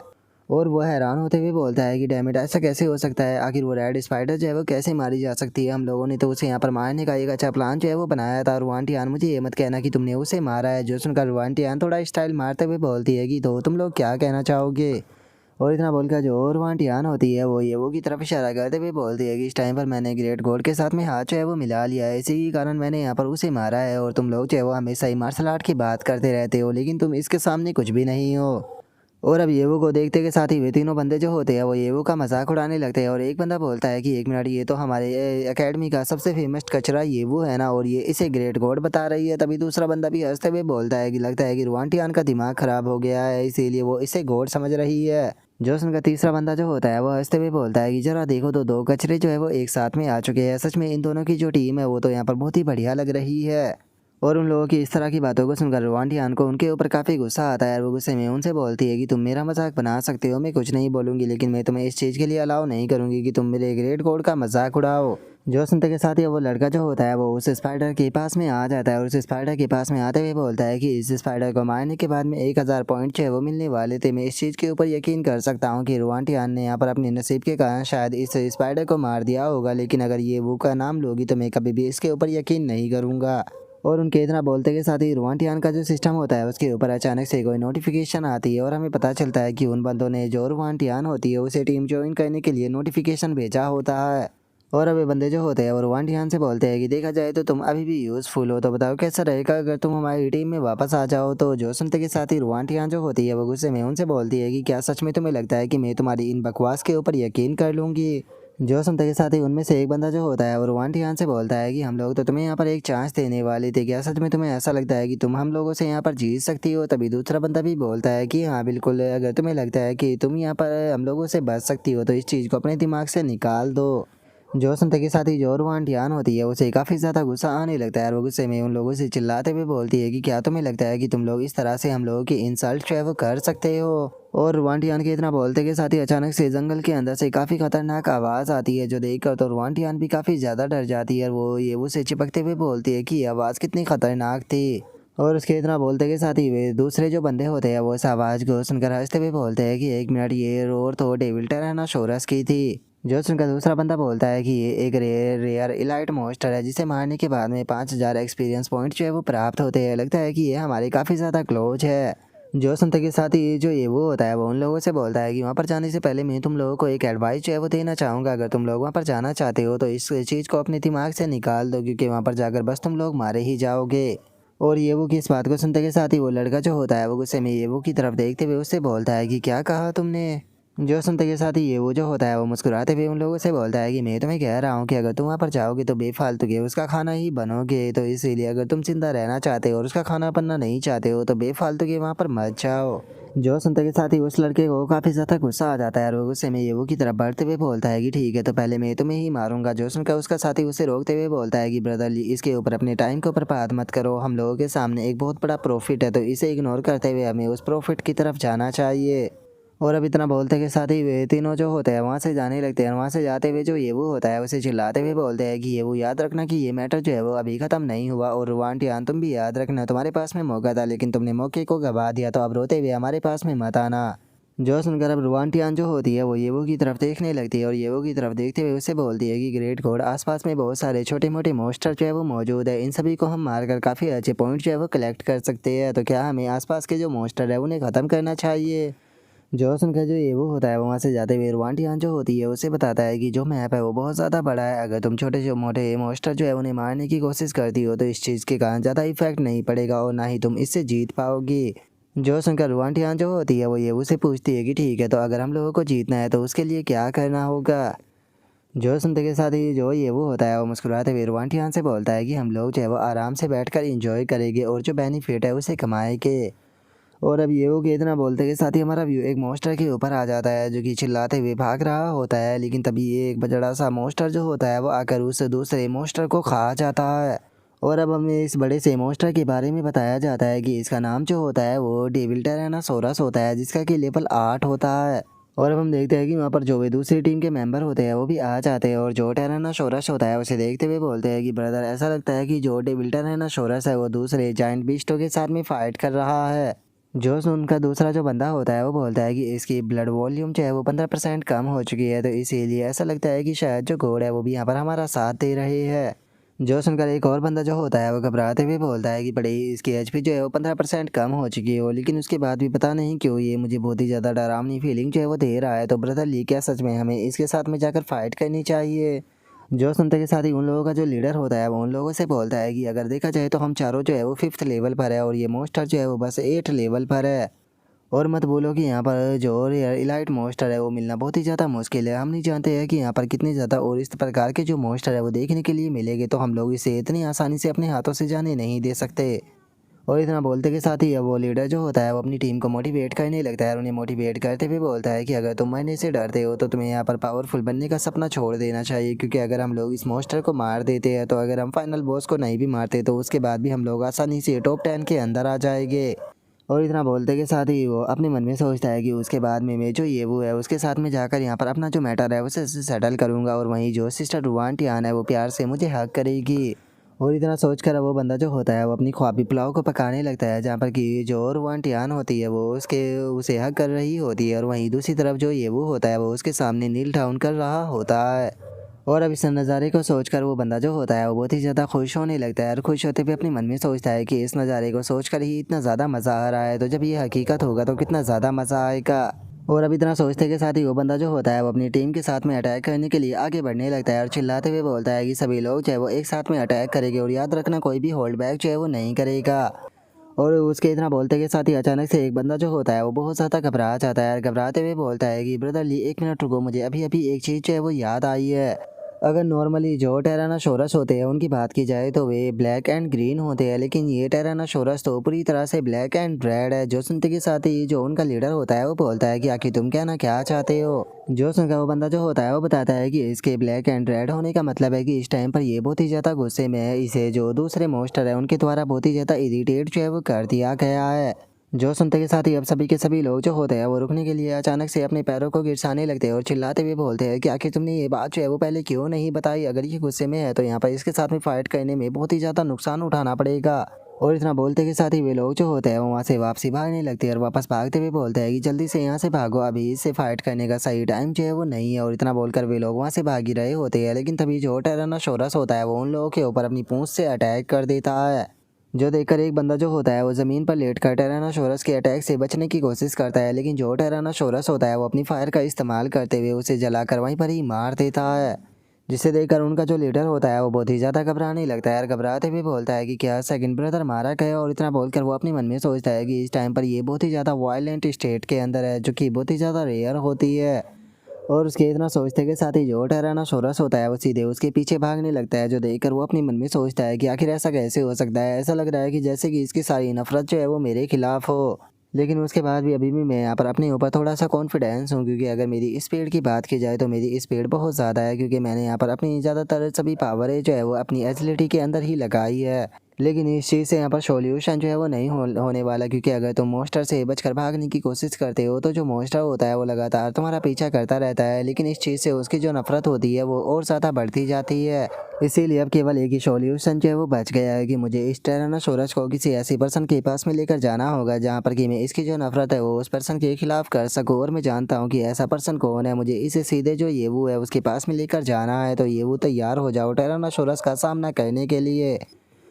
और वो हैरान होते हुए बोलता है कि डैमेट ऐसा कैसे हो सकता है? आखिर वो रेड स्पाइडर जो है वो कैसे मारी जा सकती है? हम लोगों ने तो उसे यहाँ पर मारने का एक अच्छा प्लान जो है वो बनाया था। रुआंटियान, मुझे ये मत कहना कि तुमने उसे मारा है। जो सुनकर रुआंटियान थोड़ा स्टाइल मारते हुए बोलती है कि तो तुम लोग क्या कहना चाहोगे? और इतना बोलकर जो रुआंटियान होती है वो ये वो की तरफ इशारा करते हुए बोलती है कि इस टाइम पर मैंने ग्रेट गॉड के साथ में हाथ जो है वो मिला लिया है, इसी के कारण मैंने यहाँ पर उसे मारा है। और तुम लोग जो है वो हमेशा ही मार्शल आर्ट की बात करते रहते हो, लेकिन तुम इसके सामने कुछ भी नहीं हो। और अब येवो को देखते के साथ ही वे तीनों बंदे जो होते हैं वो येवो का मजाक उड़ाने लगते हैं। और एक बंदा बोलता है कि एक मिनट, ये तो हमारे एकेडमी का सबसे फेमस कचरा येवो है ना, और ये इसे ग्रेट गॉड बता रही है। तभी दूसरा बंदा भी हंसते हुए बोलता है कि लगता है कि रुआंटियान का दिमाग खराब हो गया है, इसीलिए वो इसे गॉड समझ रही है। जो उनका तीसरा बंदा जो होता है वो हंसते हुए बोलता है कि जरा देखो तो दो कचरे जो है वो एक साथ में आ चुके हैं। सच में इन दोनों की जो टीम है वो तो यहाँ पर बहुत ही बढ़िया लग रही है। और उन लोगों की इस तरह की बातों को सुनकर रुआंटियान को उनके ऊपर काफ़ी गुस्सा आता है और वो गुस्से में उनसे बोलती है कि तुम मेरा मजाक बना सकते हो, मैं कुछ नहीं बोलूँगी, लेकिन मैं तुम्हें इस चीज़ के लिए अलाउ नहीं करूँगी कि तुम मेरे ग्रेट कोड का मजाक उड़ाओ। जो सुनते के साथ ही वो लड़का जो होता है वो उस स्पाइडर के पास में आ जाता है और उस स्पाइडर के पास में आते हुए बोलता है कि इस स्पाइडर को मारने के बाद में 1000 पॉइंट जो है वो मिलने वाले थे। मैं इस चीज़ के ऊपर यकीन कर सकता हूँ कि रुआंटियान ने यहाँ पर अपने नसीब के कारण शायद इस स्पाइडर को मार दिया होगा, लेकिन अगर ये वो का नाम लोगी तो मैं कभी भी इसके ऊपर यकीन नहीं करूँगा। और उनके इतना बोलते के साथ ही रुआंटियान का जो सिस्टम होता है उसके ऊपर अचानक से कोई नोटिफिकेशन आती है और हमें पता चलता है कि उन बंदों ने जो रुआंटियान होती है उसे टीम ज्वाइन करने के लिए नोटिफिकेशन भेजा होता है। और अब ये बंदे जो होते हैं वो रुआंटियान से बोलते हैं कि देखा जाए तो तुम अभी भी यूज़फुल हो, तो बताओ कैसा रहेगा अगर तुम हमारी टीम में वापस आ जाओ? तो जो सुनते के साथ ही रुआंटियान जो होती है वो गुस्से में उनसे बोलती है कि क्या सच में तुम्हें लगता है कि मैं तुम्हारी इन बकवास के ऊपर यकीन कर लूँगी? जो सुनते के साथ ही उनमें से एक बंदा जो होता है वो रुआंटियान से बोलता है कि हम लोग तो तुम्हें यहाँ पर एक चांस देने वाले थे, क्या सच में तुम्हें ऐसा लगता है कि तुम हम लोगों से यहाँ पर जीत सकती हो? तभी दूसरा बंदा भी बोलता है कि हाँ बिल्कुल, अगर तुम्हें लगता है कि तुम यहाँ पर हम लोगों से बच सकती हो तो इस चीज़ को अपने दिमाग से निकाल दो। जो सुनते के साथ ही जो रुआंटियान होती है उसे काफ़ी ज़्यादा गुस्सा आने लगता है और वो गुस्से में उन लोगों से चिल्लाते हुए बोलती है कि क्या तुम्हें लगता है कि तुम लोग इस तरह से हम लोगों की इंसल्ट जो है वो कर सकते हो? और रुआंटियान के इतना बोलते के साथ ही अचानक से जंगल के अंदर से काफ़ी खतरनाक आवाज़ आती है, जो देखकर तो रुआंटियान भी काफ़ी ज़्यादा डर जाती है और वो ये उसे चिपकते हुए बोलती है कि ये आवाज़ कितनी खतरनाक थी। और उसके इतना बोलते के साथ ही वे दूसरे जो बंदे होते हैं वो इस आवाज़ को सुनकर हंसते हुए बोलते हैं कि एक मिनट, ये रोर तो डेविल टेरानोसोरस की थी। जो सुनकर दूसरा बंदा बोलता है कि ये एक रेयर इलाइट मॉन्स्टर है जिसे मारने के बाद में 5000 एक्सपीरियंस पॉइंट जो है वो प्राप्त होते हैं। लगता है कि ये हमारे काफ़ी ज़्यादा क्लोज है। जो सुनते के साथ ही जो ये वो होता है वो उन लोगों से बोलता है कि वहाँ पर जाने से पहले मैं तुम लोगों को एक एडवाइस जो है वो देना चाहूँगा। अगर तुम लोग वहाँ पर जाना चाहते हो तो इस चीज़ को अपने दिमाग से निकाल दो, क्योंकि वहाँ पर जाकर बस तुम लोग मारे ही जाओगे। और ये वो की इस बात को सुनते के साथ ही वो लड़का जो होता है वो गुस्से में ये वो की तरफ देखते हुए उससे बोलता है कि क्या कहा तुमने। जो सुनते के साथ ही ये वो जो होता है वो मुस्कुराते हुए उन लोगों से बोलता है कि मैं तुम्हें कह रहा हूँ कि अगर तुम वहाँ पर जाओगे तो बेफालतू के उसका खाना ही बनोगे, तो इसीलिए अगर तुम जिंदा रहना चाहते हो और उसका खाना बनना नहीं चाहते हो तो बेफालतू के वहाँ पर मत जाओ। जो सुनते के साथ ही उस लड़के को काफ़ी ज़्यादा गुस्सा आ जाता है और वो गुस्से में ये वो की तरफ बढ़ते हुए बोलता है कि ठीक है तो पहले मैं तुम्हें ही मारूंगा। जो सुनकर उसका साथी उसे रोकते हुए बोलता है कि ब्रदर इसके ऊपर अपने टाइम के ऊपर बात मत करो, हम लोगों के सामने एक बहुत बड़ा प्रॉफिट है तो इसे इग्नोर करते हुए हमें उस प्रॉफिट की तरफ जाना चाहिए। और अब इतना बोलते के साथ ही वे तीनों जो होते हैं वहाँ से जाने लगते हैं। वहाँ से जाते हुए जो ये वो होता है उसे चिल्लाते हुए बोलते हैं कि ये वो याद रखना कि ये मैटर जो है वो अभी ख़त्म नहीं हुआ, और रुवांटियान तुम भी याद रखना तुम्हारे पास में मौका था लेकिन तुमने मौके को गवा दिया, तो अब रोते हुए हमारे पास में मत आना। जो सुनकर अब रुवांटियान जो होती है वो येवो की तरफ देखने लगती है और येवो की तरफ देखते हुए उससे बोलती है कि ग्रेट गॉड, आसपास में बहुत सारे छोटे मोटे मॉन्स्टर जो है वो मौजूद है, इन सभी को हम मारकर काफ़ी अच्छे पॉइंट जो है वो कलेक्ट कर सकते हैं, तो क्या हमें आसपास के जो मॉन्स्टर है उन्हें ख़त्म करना चाहिए। जो सुनकर जो ये वो होता है वो वहाँ से जाते हुए रुवांटियान जो होती है उसे बताता है कि जो मैप है वो बहुत ज़्यादा बड़ा है, अगर तुम छोटे जो मोटे मॉन्स्टर जो है उन्हें मारने की कोशिश करती हो तो इस चीज़ के कारण ज़्यादा इफेक्ट नहीं पड़ेगा और ना ही तुम इससे जीत पाओगी। जो सुनकर रुवांटियान जो होती है वो ये उसे पूछती है कि ठीक है तो अगर हम लोगों को जीतना है तो उसके लिए क्या करना होगा। जो सुनते के साथ ही जो ये वो होता है वो मुस्कुराते हुए रुवांटियान से बोलता है कि हम लोग जो है वो आराम से बैठकर इंजॉय करेंगे और जो बेनिफिट है उसे कमाएंगे। और अब ये वो कि इतना बोलते के साथ ही हमारा व्यू एक मॉन्स्टर के ऊपर आ जाता है जो कि चिल्लाते हुए भाग रहा होता है, लेकिन तभी ये एक बड़ा सा मॉन्स्टर जो होता है वो आकर उस दूसरे मॉन्स्टर को खा जाता है। और अब हमें इस बड़े से मॉन्स्टर के बारे में बताया जाता है कि इसका नाम जो होता है वो डेविल टायरानोसोरस होता है, जिसका कि लेवल 8 होता है। और अब हम देखते हैं कि वहाँ पर जो भी दूसरी टीम के मेंबर होते हैं वो भी आ जाते हैं और जो टायरानोसोरस होता है उसे देखते हुए बोलते हैं कि ब्रदर ऐसा लगता है कि जो डेविल टायरानोसोरस है वो दूसरे जाइंट बीस्टों के साथ में फाइट कर रहा है। जो उनका दूसरा जो बंदा होता है वो बोलता है कि इसकी ब्लड वॉल्यूम जो है वो 15% कम हो चुकी है, तो इसीलिए ऐसा लगता है कि शायद जो घोड़ है वो भी यहाँ पर हमारा साथ दे रहे हैं। जो सुनकर एक और बंदा जो होता है वो घबराते हुए बोलता है कि बड़े इसकी एचपी जो है वो 15% कम हो चुकी है, लेकिन उसके बाद भी पता नहीं क्यों ये मुझे बहुत ही ज़्यादा डरावनी फीलिंग जो है वो दे रहा है, तो ब्रदर ली क्या सच में हमें इसके साथ में जाकर फाइट करनी चाहिए। जो सुनते के साथ ही उन लोगों का जो लीडर होता है वो उन लोगों से बोलता है कि अगर देखा जाए तो हम चारों जो है वो 5th लेवल पर है और ये मॉन्स्टर जो है वो बस 8 लेवल पर है। और मत बोलो कि यहाँ पर जो इलाइट मॉन्स्टर है वो मिलना बहुत ही ज़्यादा मुश्किल है, हम नहीं जानते हैं कि यहाँ पर कितने ज़्यादा और इस प्रकार के जो मॉन्स्टर है वो देखने के लिए मिलेंगे, तो हम लोग इसे इतनी आसानी से अपने हाथों से जाने नहीं दे सकते। और इतना बोलते के साथ ही वो लीडर जो होता है वो अपनी टीम को मोटिवेट करने लगता है और उन्हें मोटिवेट करते हुए बोलता है कि अगर तुम मरने से डरते हो तो तुम्हें यहाँ पर पावरफुल बनने का सपना छोड़ देना चाहिए, क्योंकि अगर हम लोग इस मॉन्स्टर को मार देते हैं तो अगर हम फाइनल बॉस को नहीं भी मारते तो उसके बाद भी हम लोग आसानी से टॉप 10 के अंदर आ जाएंगे। और इतना बोलते के साथ ही वो अपने मन में सोचता है कि उसके बाद में मैं जो ये वो है उसके साथ में जाकर यहाँ पर अपना जो मैटर है उसे सेटल करूँगा और वहीं जो सिस्टर रुवांटियान है वो प्यार से मुझे हक करेगी। और इतना सोचकर वो बंदा जो होता है वो अपनी ख्वाबी पुलाव को पकाने लगता है, जहाँ पर कि जो रुवांटियान होती है वो उसके उसे हक कर रही होती है और वहीं दूसरी तरफ जो ये वो होता है वो उसके सामने नील डाउन कर रहा होता है। और अब इस नज़ारे को सोचकर वो बंदा जो होता है वो बहुत ही ज़्यादा खुश होने लगता है और खुश होते हुए अपने मन में सोचता है कि इस नज़ारे को सोचकर ही इतना ज़्यादा मज़ा आ रहा है, तो जब ये हकीकत होगा तो कितना ज़्यादा मज़ा आएगा। और अब इतना सोचते के साथ ही वो बंदा जो होता है वो अपनी टीम के साथ में अटैक करने के लिए आगे बढ़ने लगता है और चिल्लाते हुए बोलता है कि सभी लोग जो है वो एक साथ में अटैक करेंगे और याद रखना कोई भी होल्ड बैक जो है वो नहीं करेगा। और उसके इतना बोलते के साथ ही अचानक से एक बंदा जो होता है वो बहुत ज़्यादा घबरा जाता है और घबराते हुए बोलता है कि ब्रदर ली 1 मिनट रुको, मुझे अभी अभी एक चीज़ जो है वो याद आई है। अगर नॉर्मली जो टायरानोसोरस होते हैं उनकी बात की जाए तो वे ब्लैक एंड ग्रीन होते हैं, लेकिन ये टायरानोसोरस तो पूरी तरह से ब्लैक एंड रेड है। जो सुनते के साथ ही जो उनका लीडर होता है वो बोलता है कि आखिर तुम कहना क्या चाहते हो। जो सुनकर वो बंदा जो होता है वो बताता है कि इसके ब्लैक एंड रेड होने का मतलब है कि इस टाइम पर ये बहुत ही ज़्यादा गुस्से में है, इसे जो दूसरे मॉन्स्टर है उनके द्वारा बहुत ही ज़्यादा इरिटेट जो है वो कर दिया गया है। जो सुनते के साथ ही अब सभी के सभी लोग जो होते हैं वो रुकने के लिए अचानक से अपने पैरों को गिरसाने लगते हैं और चिल्लाते हुए बोलते हैं कि आखिर तुमने ये बात जो है वो पहले क्यों नहीं बताई, अगर ये गुस्से में है तो यहाँ पर इसके साथ में फाइट करने में बहुत ही ज़्यादा नुकसान उठाना पड़ेगा। और इतना बोलते के साथ ही वे लोग जो होते हैं वो वहाँ से वापसी भागने लगते हैं और वापस भागते हुए बोलते हैं कि जल्दी से यहाँ से भागो, अभी इससे फाइट करने का सही टाइम जो है वो नहीं है। और इतना बोलकर वे लोग वहाँ से भाग ही रहे होते हैं, लेकिन तभी जो टायरानोसोरस होता है वो उन लोगों के ऊपर अपनी पूंछ से अटैक कर देता है। जो देखकर एक बंदा जो होता है वो ज़मीन पर लेटकर टायरानोसोरस के अटैक से बचने की कोशिश करता है, लेकिन जो टायरानोसोरस होता है वो अपनी फायर का इस्तेमाल करते हुए उसे जलाकर वहीं पर ही मार देता है। जिसे देखकर उनका जो लीडर होता है वो बहुत ही ज़्यादा घबराने लगता है और घबराते हुए बोलता है कि क्या सेकंड ब्रदर मारा गया। और इतना बोलकर वो अपने मन में सोचता है कि इस टाइम पर ये बहुत ही ज़्यादा वायलेंट स्टेट के अंदर है, जो कि बहुत ही ज़्यादा रेयर होती है। और उसके इतना सोचते के साथ ही जो टायरानोसोरस होता है वो सीधे उसके पीछे भागने लगता है, जो देखकर वो अपने मन में सोचता है कि आखिर ऐसा कैसे हो सकता है। ऐसा लग रहा है कि जैसे कि इसकी सारी नफरत जो है वो मेरे खिलाफ हो। लेकिन उसके बाद भी अभी भी मैं यहाँ पर अपने ऊपर थोड़ा सा कॉन्फिडेंस हूँ, क्योंकि अगर मेरी स्पीड की बात की जाए तो मेरी स्पीड बहुत ज़्यादा है, क्योंकि मैंने यहाँ पर अपनी ज़्यादातर सभी पावर जो है वो अपनी एजिलिटी के अंदर ही लगाई है। लेकिन इस चीज़ से यहाँ पर सॉल्यूशन जो है वो नहीं होने वाला, क्योंकि अगर तुम मॉन्स्टर से बचकर भागने की कोशिश करते हो तो जो मॉन्स्टर होता है वो लगातार तुम्हारा पीछा करता रहता है, लेकिन इस चीज़ से उसकी जो नफरत होती है वो और ज़्यादा बढ़ती जाती है। इसीलिए अब केवल एक ही सॉल्यूशन जो है वो बच गया है कि मुझे इस टायरानोसोरस को किसी ऐसी पर्सन के पास में लेकर जाना होगा जहाँ पर कि मैं इसकी जो नफरत है वो उस पर्सन के खिलाफ कर सकूँ। और मैं जानता हूँ कि ऐसा पर्सन कौन है। मुझे इसे सीधे जो येवू है उसके पास में लेकर जाना है। तो येवू तैयार हो जाओ टायरानोसोरस का सामना करने के लिए।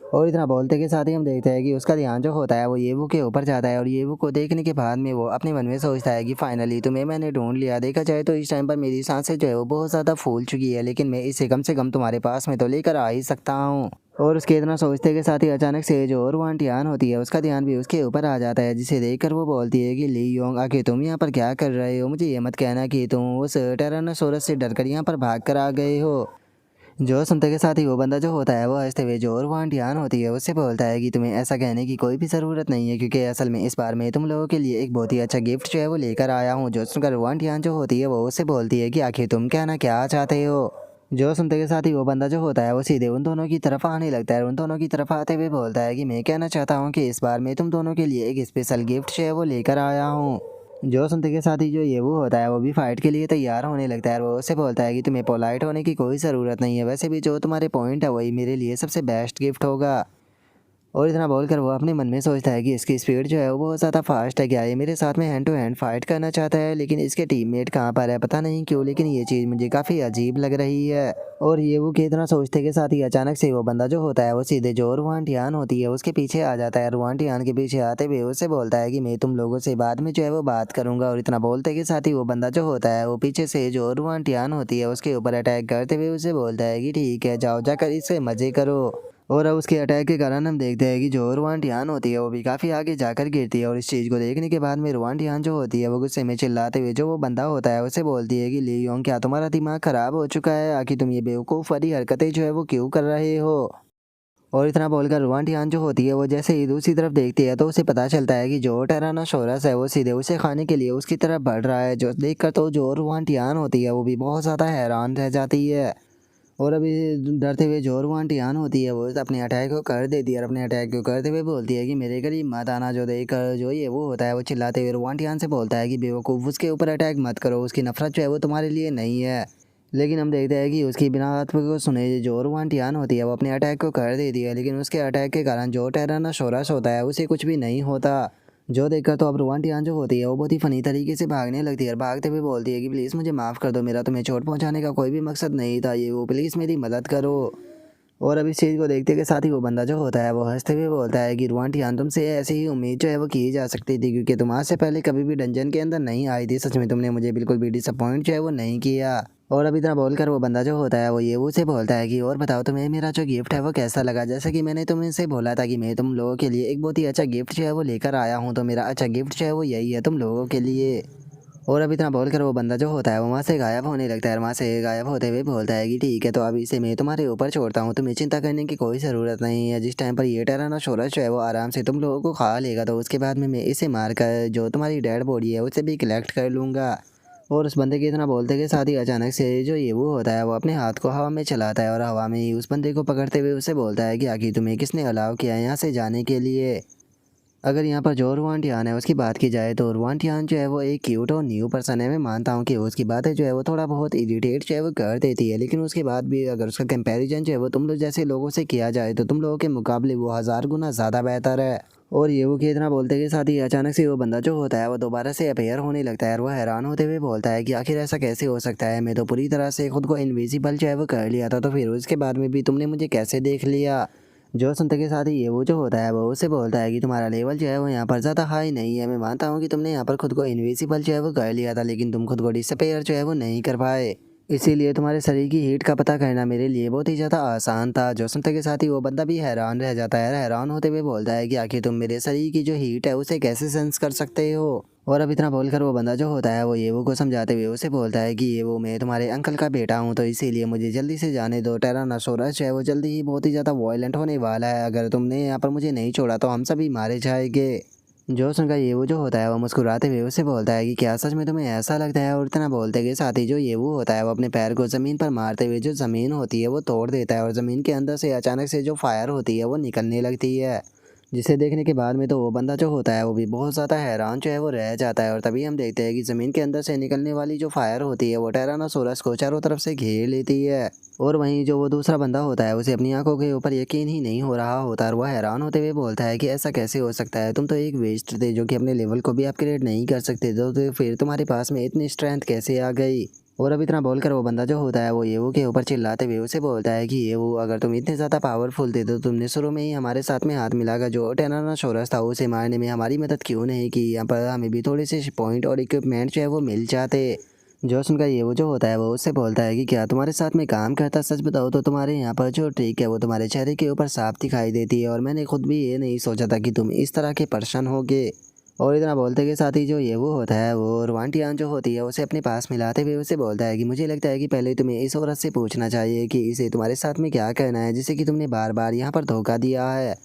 और इतना बोलते के साथ ही हम देखते हैं कि उसका ध्यान जो होता है वो येवू के ऊपर जाता है, और येवू को देखने के बाद में वो अपने मन में सोचता है कि फाइनली तुम्हें मैंने ढूंढ लिया। देखा जाए तो इस टाइम पर मेरी सांसें जो है वो बहुत ज़्यादा फूल चुकी है, लेकिन मैं इसे कम से कम तुम्हारे पास में तो लेकर आ ही सकता हूँ। और उसके इतना सोचते के साथ ही अचानक से जो और वांटियान होती है उसका ध्यान भी उसके ऊपर आ जाता है, जिसे देखकर वो बोलती है कि ली योंग आखिर तुम यहाँ पर क्या कर रहे हो। मुझे ये मत कहना कि तुम उस टायरानोसोरस से डरकर यहाँ पर भाग कर आ गए हो। जो सुनते के साथ ही वो बंदा जो होता है वो हंसते हुए जो और वहाँ ध्यान होती है उससे बोलता है कि तुम्हें ऐसा कहने की कोई भी ज़रूरत नहीं है, क्योंकि असल में इस बार मैं तुम लोगों के लिए एक बहुत ही अच्छा गिफ्ट जो है वो लेकर आया हूँ। जो सुनकर वहाँ ध्यान जो होती है वो उससे बोलती है कि आखिर तुम कहना क्या चाहते हो। जो सुनते के साथ ही वो बंदा जो होता है वो सीधे उन दोनों की तरफ आने लगता है। उन दोनों की तरफ आते हुए बोलता है कि मैं कहना चाहता हूँ कि इस बार मैं तुम दोनों के लिए एक स्पेशल गिफ्ट जो है वो लेकर आया हूँ। जो सुनते के साथ ही जो ये वो होता है वो भी फाइट के लिए तैयार होने लगता है। वो उससे बोलता है कि तुम्हें पोलाइट होने की कोई ज़रूरत नहीं है, वैसे भी जो तुम्हारे पॉइंट है वही मेरे लिए सबसे बेस्ट गिफ्ट होगा। और इतना बोलकर वो अपने मन में सोचता है कि इसकी स्पीड जो है वो बहुत ज़्यादा फास्ट है, क्या ये मेरे साथ में हैंड टू हैंड फाइट करना चाहता है। लेकिन इसके टीममेट कहाँ पर है पता नहीं क्यों, लेकिन ये चीज़ मुझे काफ़ी अजीब लग रही है। और ये वो कि इतना सोचते के साथ ही अचानक से वो बंदा जो होता है वो सीधे जो रुआन टियान होती है उसके पीछे आ जाता है। रुआन टियान के पीछे आते हुए उससे बोलता है कि मैं तुम लोगों से बाद में जो है वो बात करूंगा। और इतना बोलते के साथ ही वो बंदा जो होता है वो पीछे से जो रुआन टियान होती है उसके ऊपर अटैक करते हुए उसे बोलता है कि ठीक है जाओ जाकर इससे मज़े करो। और अब उसके अटैक के कारण हम देखते हैं कि जो रुआन टियान होती है वो भी काफ़ी आगे जाकर गिरती है। और इस चीज़ को देखने के बाद में रुआन टियान जो होती है वो गुस्से में चिल्लाते हुए जो वो बंदा होता है उसे बोलती है कि ली योंग क्या तुम्हारा दिमाग ख़राब हो चुका है, आखिर तुम ये बेवकूफ़ वाली हरकतें जो है वो क्यों कर रहे हो। और इतना बोलकर रुआन टियान जो होती है वो जैसे ही दूसरी तरफ देखती है तो उसे पता चलता है कि जो टायरानोसोरस है वो सीधे उसे खाने के लिए उसकी तरफ बढ़ रहा है। जो देखकर तो जो रुआन टियान होती है वो भी बहुत ज़्यादा हैरान रह जाती है। और अभी डरते हुए जो रुआन टियान होती है वो अपने अटैक को कर देती है, और अपने अटैक को करते हुए बोलती है कि मेरे करीब मत आना। जो देखकर जो ये वो होता है वो चिल्लाते हुए रुआन टियान से बोलता है कि बेवकूफ़ उसके ऊपर अटैक मत करो, उसकी नफरत जो है वो तुम्हारे लिए नहीं है। लेकिन हम देखते हैं कि उसकी बिना बात को सुने जो रुआन टियान होती है वो अपने अटैक को कर देती है, लेकिन उसके अटैक के कारण जो टायरानोसोरस होता है उसे कुछ भी नहीं होता। जो देखकर तो अब रुआन टियान जो होती है वो बहुत ही फ़नी तरीके से भागने लगती है, और भागते हुए बोलती है कि प्लीज़ मुझे माफ़ कर दो, मेरा तुम्हें चोट पहुंचाने का कोई भी मकसद नहीं था, ये वो प्लीज़ मेरी मदद करो। और अब इस चीज़ को देखते के साथ ही वो बंदा जो होता है वो हंसते हुए बोलता है कि रुआन टियान तुमसे ऐसी ही उम्मीद जो है वो की जा सकती थी, क्योंकि तुम आज से पहले कभी भी डंजन के अंदर नहीं आई थी। सच में तुमने मुझे बिल्कुल भी डिसअपॉइंट जो है वो नहीं किया। और अभी इतना बोलकर वो बंदा जो होता है वो ये वो से बोलता है कि और बताओ तुम्हें मेरा जो गिफ्ट है वो कैसा लगा। जैसा कि मैंने तुमसे बोला था कि मैं तुम लोगों के लिए एक बहुत ही अच्छा गिफ्ट जो है वो लेकर आया हूँ, तो मेरा अच्छा गिफ्ट जो है वो यही है तुम लोगों के लिए। और अभी इतना बोलकर वो बंदा जो होता है वो वहाँ से गायब होने लगता है, और वहाँ से गायब होते हुए बोलता है कि ठीक है तो अभी इसे मैं तुम्हारे ऊपर छोड़ता हूँ, तुम्हें चिंता करने की कोई ज़रूरत नहीं है। जिस टाइम पर ये टायरानोसोरस जो है वो आराम से तुम लोगों को खा लेगा तो उसके बाद में मैं इसे मार कर जो तुम्हारी डेड बॉडी है उसे भी कलेक्ट कर लूँगा। और उस बंदे के इतना बोलते के साथ ही अचानक से जो ये वो होता है वो अपने हाथ को हवा में चलाता है, और हवा में ही उस बंदे को पकड़ते हुए उसे बोलता है कि आखिर तुम्हें किसने अलाउ किया यहाँ से जाने के लिए। अगर यहाँ पर जो रुआन टियान है उसकी बात की जाए तो रुआन टियान जो है वो एक क्यूट और न्यू पर्सन है। मैं मानता हूँ कि उसकी बातें जो है वो थोड़ा बहुत इरिटेट जो है वो कर देती है, लेकिन उसके बाद भी अगर उसका कंपैरिजन जो है वो तुम लोग जैसे लोगों से किया जाए तो तुम लोगों के मुकाबले वो 1000 गुना ज़्यादा बेहतर है। और ये वो कि इतना बोलते के साथ ही अचानक से वो बंदा जो होता है वो दोबारा से अपेयर होने लगता है, और वो हैरान होते हुए बोलता है कि आखिर ऐसा कैसे हो सकता है, मैं तो पूरी तरह से खुद को इनविजिबल जो है वो कर लिया था, तो फिर उसके बाद में भी तुमने मुझे कैसे देख लिया। जो सुनते के साथ ही ये वो जो होता है वो उससे बोलता है कि तुम्हारा लेवल जो है वो यहाँ पर ज़्यादा हाई नहीं है। मैं मानता हूँ कि तुमने यहाँ पर खुद को इनविजिबल जो है वो कर लिया था, लेकिन तुम खुद को डिसअपेयर जो है वो नहीं कर पाए। इसीलिए तुम्हारे शरीर की हीट का पता करना मेरे लिए बहुत ही ज़्यादा आसान था। जो सुनते के साथ ही वो बंदा भी हैरान रह जाता है। हैरान होते हुए बोलता है कि आखिर तुम मेरे शरीर की जो हीट है उसे कैसे सेंस कर सकते हो। और अब इतना बोलकर वो बंदा जो होता है वो ये वो को समझाते हुए उसे बोलता है कि ये वो मैं तुम्हारे अंकल का बेटा हूँ, तो इसीलिए मुझे जल्दी से जाने दो। टायरानोसोरस जो है वो जल्दी ही बहुत ही ज़्यादा वायलेंट होने वाला है। अगर तुमने यहाँ पर मुझे नहीं छोड़ा तो हम सभी मारे जाएंगे। जो सुनकर ये वो जो होता है वो मुस्कुराते हुए उससे बोलता है कि क्या सच में तुम्हें ऐसा लगता है। और इतना बोलते के साथ ही जो ये वो होता है वो अपने पैर को ज़मीन पर मारते हुए जो ज़मीन होती है वो तोड़ देता है और ज़मीन के अंदर से अचानक से जो फायर होती है वो निकलने लगती है। जिसे देखने के बाद में तो वो बंदा जो होता है वो भी बहुत ज़्यादा हैरान जो है वो रह जाता है। और तभी हम देखते हैं कि ज़मीन के अंदर से निकलने वाली जो फायर होती है वो टायरानोसोरस को चारों तरफ से घेर लेती है। और वहीं जो वो दूसरा बंदा होता है उसे अपनी आंखों के ऊपर यकीन ही नहीं हो रहा होता और वह हैरान होते हुए बोलता है कि ऐसा कैसे हो सकता है, तुम तो एक वेस्ट थे जो कि अपने लेवल को भी अपग्रेड नहीं कर सकते, तो फिर तुम्हारे पास में इतनी स्ट्रेंथ कैसे आ गई। और अब इतना बोलकर वो बंदा जो होता है वो ये वो के ऊपर चिल्लाते हुए उसे बोलता है कि ये वो अगर तुम इतने ज़्यादा पावरफुल थे तो तुमने शुरू में ही हमारे साथ में हाथ मिलाकर जो टायरानोसोरस था उसे मारने में हमारी मदद क्यों नहीं की। यहाँ पर हमें भी थोड़े से पॉइंट और इक्विपमेंट जो है वो मिल जाते। जो सुनकर ये वो जो होता है वो उससे बोलता है कि क्या तुम्हारे साथ में काम करता, सच बताओ तो तुम्हारे यहाँ पर जो ट्रिक है वो तुम्हारे चेहरे के ऊपर साफ दिखाई देती है और मैंने खुद भी ये नहीं सोचा था कि तुम इस तरह के पर्सन होगे। और इतना बोलते के साथ ही जो ये वो होता है वो रवांटियान जो होती है उसे अपने पास मिलाते हुए उसे बोलता है कि मुझे लगता है कि पहले तुम्हें इस औरत से पूछना चाहिए कि इसे तुम्हारे साथ में क्या करना है, जिससे कि तुमने बार बार यहाँ पर धोखा दिया है।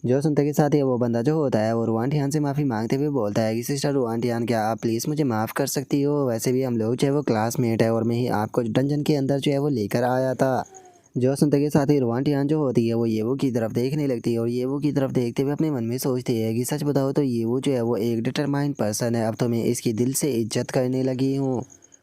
जो सुनते के साथ ही वो बंदा जो होता है वो रुआंटियान से माफ़ी मांगते हुए बोलता है कि सिस्टर रुआंटियान, क्या आप प्लीज़ मुझे माफ़ कर सकती हो। वैसे भी हम लोग जो है वो क्लासमेट है और मैं ही आपको डंजन के अंदर जो है वो लेकर आया था। जो सुनते के साथ ही रुआंटियान जो होती है वो येवो की तरफ देखने लगती है और येवो की तरफ देखते हुए अपने मन में सोचती है कि सच बताओ तो येवो जो है वो एक डिटरमाइंड पर्सन है, अब तो मैं इसकी दिल से इज्जत करने लगी हूँ।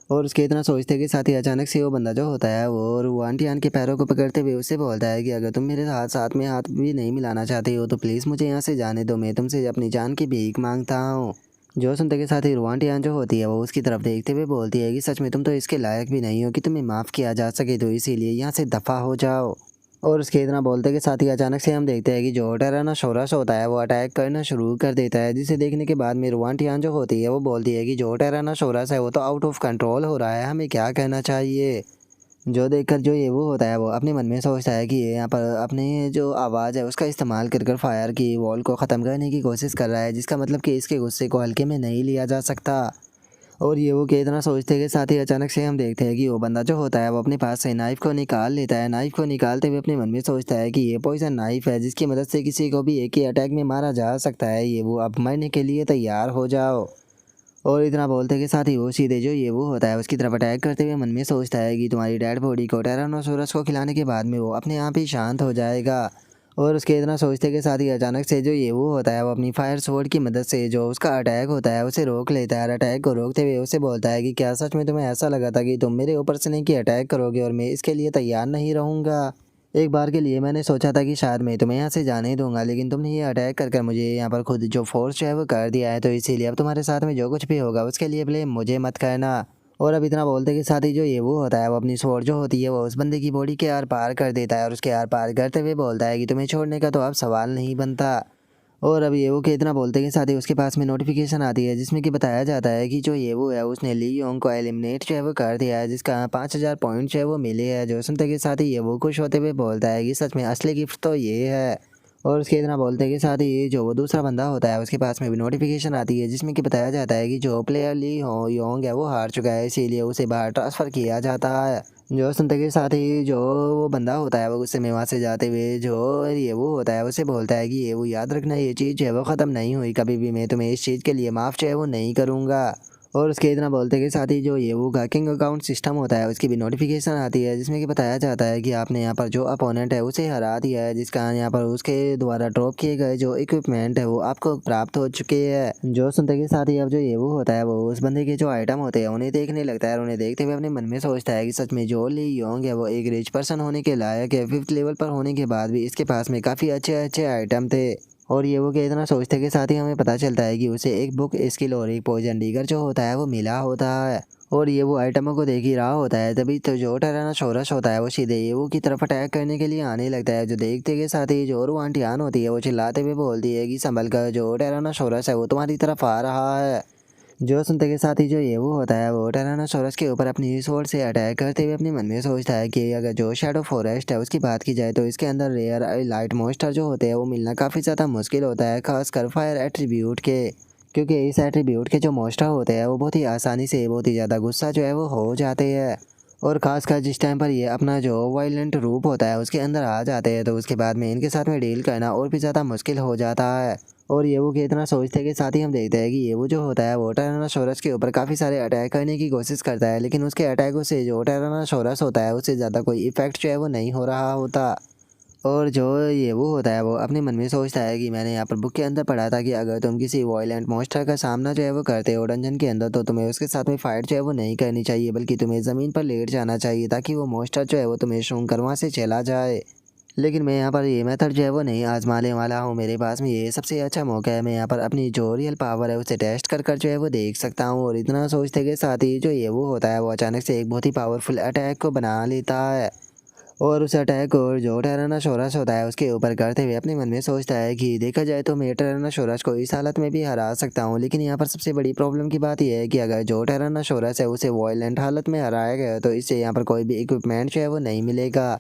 और उसके इतना सोचते के साथ ही अचानक से वो बंदा जो होता है वो रुआंटियान के पैरों को पकड़ते हुए उससे बोलता है कि अगर तुम मेरे साथ साथ में हाथ भी नहीं मिलाना चाहते हो तो प्लीज़ मुझे यहाँ से जाने दो, मैं तुमसे अपनी जान की भीख मांगता हूँ। जो सुनते के साथ ही रुआंटियान जो होती है वो उसकी तरफ देखते हुए बोलती है कि सच में तुम तो इसके लायक भी नहीं हो कि तुम्हें माफ़ किया जा सके, तो इसीलिए यहाँ से दफ़ा हो जाओ। और उसके इतना बोलते के साथ ही अचानक से हम देखते हैं कि जो टायरानोसोरस होता है वो अटैक करना शुरू कर देता है, जिसे देखने के बाद में रुआंटियान जो होती है वो बोलती है कि जो टायरानोसोरस है वो तो आउट ऑफ कंट्रोल हो रहा है, हमें क्या करना चाहिए। जो देखकर जो ये वो होता है वो अपने मन में सोचता है कि ये यहाँ पर अपने जो आवाज़ है उसका इस्तेमाल कर कर फायर की वॉल को ख़त्म करने की कोशिश कर रहा है, जिसका मतलब कि इसके गुस्से को हल्के में नहीं लिया जा सकता। और ये वो कि इतना सोचते के साथ ही अचानक से हम देखते हैं कि वो बंदा जो होता है वो अपने पास से नाइफ़ को निकाल लेता है। नाइफ़ को निकालते हुए अपने मन में सोचता है कि ये पॉइजन नाइफ़ है जिसकी मदद से किसी को भी एक ही अटैक में मारा जा सकता है, ये वो अब मरने के लिए तैयार हो जाओ। और इतना बोलते के साथ ही वो सीधे जो ये वो होता है उसकी तरफ अटैक करते हुए मन में सोचता है कि तुम्हारी डेड बॉडी को टायरानोसोरस को खिलाने के बाद में वो अपने आप ही शांत हो जाएगा। और उसके इतना सोचते के साथ ही अचानक से जो ये वो होता है वो अपनी फायर स्वॉर्ड की मदद से जो उसका अटैक होता है उसे रोक लेता है। अटैक को रोकते हुए उसे बोलता है कि क्या सच में तुम्हें ऐसा लगा था कि तुम मेरे ऊपर से नहीं कि अटैक करोगे और मैं इसके लिए तैयार नहीं रहूँगा। एक बार के लिए मैंने सोचा था कि शायद मैं तुम्हें यहाँ से जाने दूंगा, लेकिन तुमने ये अटैक कर कर मुझे यहाँ पर खुद जो फोर्स जो है वो कर दिया है, तो इसीलिए अब तुम्हारे साथ में जो कुछ भी होगा उसके लिए ब्लेम मुझे मत करना। और अब इतना बोलते के साथ ही जो ये वो होता है वो अपनी स्वॉर्ड जो होती है वो उस बंदे की बॉडी के आर पार कर देता है और उसके आर पार करते हुए बोलता है कि तुम्हें छोड़ने का तो अब सवाल नहीं बनता। और अब ये वो के इतना बोलते के साथ ही उसके पास में नोटिफिकेशन आती है जिसमें कि बताया जाता है कि जो ये वो है उसने ली योंग को एलिमिनेट जो है वो कर दिया है, जिसका 5000 पॉइंट जो है वो मिले हैं। जो सुनते के साथ ही ये वो खुश होते हुए बोलता है कि सच में असली गिफ्ट तो ये है। और उसके इतना बोलते के साथ ही जो वो दूसरा बंदा होता है उसके पास में भी नोटिफिकेशन आती है जिसमें कि बताया जाता है कि जो प्लेयर ली हो योंग है वो हार चुका है, इसीलिए उसे बाहर ट्रांसफ़र किया जाता है। जो सुनते के साथ ही जो वो बंदा होता है वो गुस्से में वहाँ से जाते हुए जो ये वो होता है उसे बोलता है कि ये वो याद रखना, ये चीज़ जो है वो ख़त्म नहीं हुई कभी भी, मैं तुम्हें इस चीज़ के लिए माफ़ जो है वो नहीं करूँगा। और उसके इतना बोलते के साथ ही जो ये वो हैकिंग अकाउंट सिस्टम होता है उसकी भी नोटिफिकेशन आती है जिसमें कि बताया जाता है कि आपने यहाँ पर जो अपोनेंट है उसे हरा दिया है, जिसका यहाँ पर उसके द्वारा ड्रॉप किए गए जो इक्विपमेंट है वो आपको प्राप्त हो चुके हैं। जो सुनते के साथ ही अब जो ये वो होता है वो उस बंदे के जो आइटम होते हैं उन्हें देखने लगता है और उन्हें देखते हुए अपने मन में सोचता है कि सच में जो ली योंग है वो एक रिच पर्सन होने के लायक है। 5th लेवल पर होने के बाद भी इसके पास में काफ़ी अच्छे अच्छे आइटम थे। और ये वो कि इतना सोचते के साथ ही हमें पता चलता है कि उसे एक बुक स्किल और एक पॉइजन डीगर जो होता है वो मिला होता है। और ये वो आइटमों को देख ही रहा होता है, तभी तो जो टायरानोसोरस होता है वो सीधे ये वो की तरफ अटैक करने के लिए आने लगता है। जो देखते के साथ ही जो आंटियान होती है वो चिल्लाते हुए बोलती है कि संभल कर, जो टायरानोसोरस है वो तुम्हारी तरफ आ रहा है। जो सुनते के साथ ही जो ये वो होता है वो टायरानोसोरस के ऊपर अपनी स्वॉर्ड से अटैक करते हुए अपने मन में सोचता है कि अगर जो शैडो फॉरेस्ट है उसकी बात की जाए तो इसके अंदर रेयर लाइट मॉन्स्टर जो होते हैं वो मिलना काफ़ी ज़्यादा मुश्किल होता है, खासकर फायर एट्रीब्यूट के। क्योंकि इस एट्रीब्यूट के जो मॉन्स्टर होते हैं वो बहुत ही आसानी से बहुत ही ज़्यादा गुस्सा जो है वो हो जाते हैं। और ख़ासकर जिस टाइम पर ये अपना जो वायलेंट रूप होता है उसके अंदर आ जाते हैं तो उसके बाद में इनके साथ में डील करना और भी ज़्यादा मुश्किल हो जाता है। और ये वो कि इतना सोचते के साथ ही हम देखते हैं कि ये वो जो होता है वो टायरानोसोरस के ऊपर काफ़ी सारे अटैक करने की कोशिश करता है, लेकिन उसके अटैकों से जो टायरानोसोरस होता है उससे ज़्यादा कोई इफेक्ट जो है वो नहीं हो रहा होता। और जो ये वो होता है वो अपने मन में सोचता है कि मैंने यहाँ पर बुक के अंदर पढ़ा था कि अगर तुम किसी वायलेंट मॉन्स्टर का सामना जो है वो करते हो डंजन के अंदर तो तुम्हें उसके साथ में फाइट जो है वो नहीं करनी चाहिए, बल्कि तुम्हें ज़मीन पर लेट जाना चाहिए ताकि वो मॉन्स्टर जो है वो तुम्हें सूंघ कर वहाँ से चला जाए। लेकिन मैं यहाँ पर ये मेथड जो है वो नहीं आजमाने वाला हूँ, मेरे पास में ये सबसे अच्छा मौका है, मैं यहाँ पर अपनी जो रियल पावर है उसे टेस्ट कर कर जो है वो देख सकता हूँ। और इतना सोचते के साथ ही जो ये वो होता है वो अचानक से एक बहुत ही पावरफुल अटैक को बना लेता है। और उस अटैक को जो टायरानोसोरस होता है उसके ऊपर करते हुए अपने मन में सोचता है कि देखा जाए तो मैं टायरानोसोरस को इस हालत में भी हरा सकता हूँ, लेकिन यहाँ पर सबसे बड़ी प्रॉब्लम की बात यह है कि अगर जो टायरानोसोरस है उसे वायलेंट हालत में हराया गया तो इससे यहाँ पर कोई भी इक्विपमेंट जो है वो नहीं मिलेगा।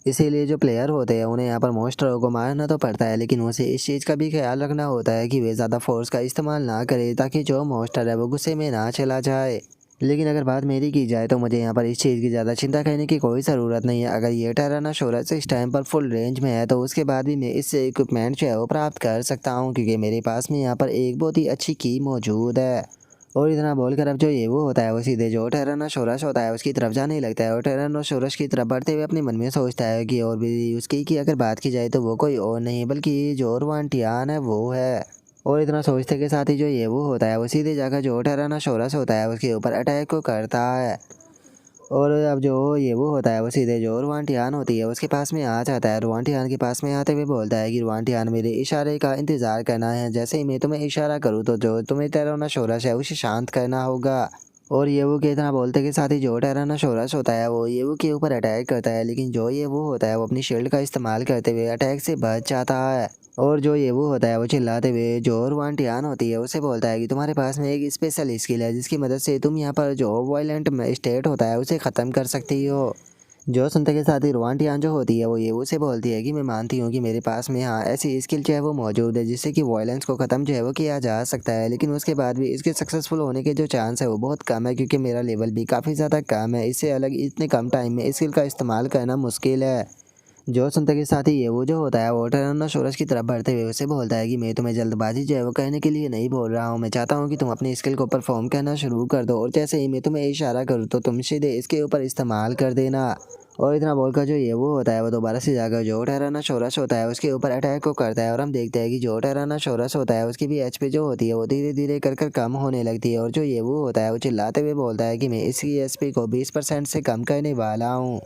इसीलिए जो प्लेयर होते हैं उन्हें यहाँ पर मॉन्स्टरों को मारना तो पड़ता है, लेकिन उसे इस चीज़ का भी ख्याल रखना होता है कि वे ज़्यादा फोर्स का इस्तेमाल ना करे ताकि जो मॉन्स्टर है वो गुस्से में ना चला जाए। लेकिन अगर बात मेरी की जाए तो मुझे यहाँ पर इस चीज़ की ज़्यादा चिंता करने की कोई ज़रूरत नहीं है। अगर ये टायरानोसोरस इस टाइम पर फुल रेंज में है तो उसके बाद भी मैं इससे इक्विपमेंट जो है वो प्राप्त कर सकता हूँ, क्योंकि मेरे पास में यहाँ पर एक बहुत ही अच्छी की मौजूद है। और इतना बोलकर अब जो ये वो होता है वो सीधे जो टायरानोसोरस होता है उसकी तरफ जाने लगता है। और टायरानोसोरस की तरफ बढ़ते हुए अपने मन में सोचता है कि और भी उसकी की अगर बात की जाए तो वो कोई और नहीं बल्कि जो रवांटियान है वो है। और इतना सोचते के साथ ही जो ये वो होता है वो सीधे जाकर जो टायरानोसोरस होता है उसके ऊपर अटैक को करता है। और अब जो ये वो होता है वो सीधे जो रुआंटियान होती है उसके पास में आ जाता है। रुआंटियान के पास में आते हुए बोलता है कि रुआंटियान मेरे इशारे का इंतज़ार करना है, जैसे ही मैं तुम्हें इशारा करूँ तो जो तुम्हें टायरानोसोरस है उसे शांत करना होगा। और ये वो के इतना बोलते के साथ ही जो टायरानोसोरस होता है वो ये वो के ऊपर अटैक करता है, लेकिन जो ये वो होता है वो अपनी शील्ड का इस्तेमाल करते हुए अटैक से बच जाता है। और जो ये वो होता है वो चिल्लाते हुए जो रुआंटियान होती है उसे बोलता है कि तुम्हारे पास में एक स्पेशल स्किल है जिसकी मदद से तुम यहाँ पर जो वायलेंट स्टेट होता है उसे ख़त्म कर सकती हो। जो सुनते के साथ ही रुआंटियान जो होती है वो ये उसे बोलती है कि मैं मानती हूँ कि मेरे पास में हाँ ऐसी स्किल जो है वो मौजूद है जिससे कि वायलेंस को ख़त्म जो है वो किया जा सकता है, लेकिन उसके बाद भी इसके सक्सेसफुल होने के जो चांस है वो बहुत कम है, क्योंकि मेरा लेवल भी काफ़ी ज़्यादा कम है। इससे अलग इतने कम टाइम में स्किल का इस्तेमाल करना मुश्किल है। जो सुनते के साथ ही ये वो जो होता है वो टायरानोसोरस की तरफ बढ़ते हुए उसे बोलता है कि मैं तुम्हें जल्दबाजी जो है वो कहने के लिए नहीं बोल रहा हूँ, मैं चाहता हूँ कि तुम अपनी स्किल को परफॉर्म करना शुरू कर दो और जैसे ही मैं तुम्हें इशारा करूँ तो तुम सीधे इसके ऊपर इस्तेमाल कर देना। और इतना बोलकर जो ये वो होता है वो दोबारा से जाकर जो टायरानोसोरस होता है उसके ऊपर अटैक को करता है। और हम देखते हैं कि जो टायरानोसोरस होता है उसकी भी एचपी जो होती है वो धीरे धीरे कर कर कम होने लगती है। और जो ये वो होता है वो चिल्लाते हुए बोलता है कि मैं इसकी एचपी को 20% से कम करने वाला हूँ।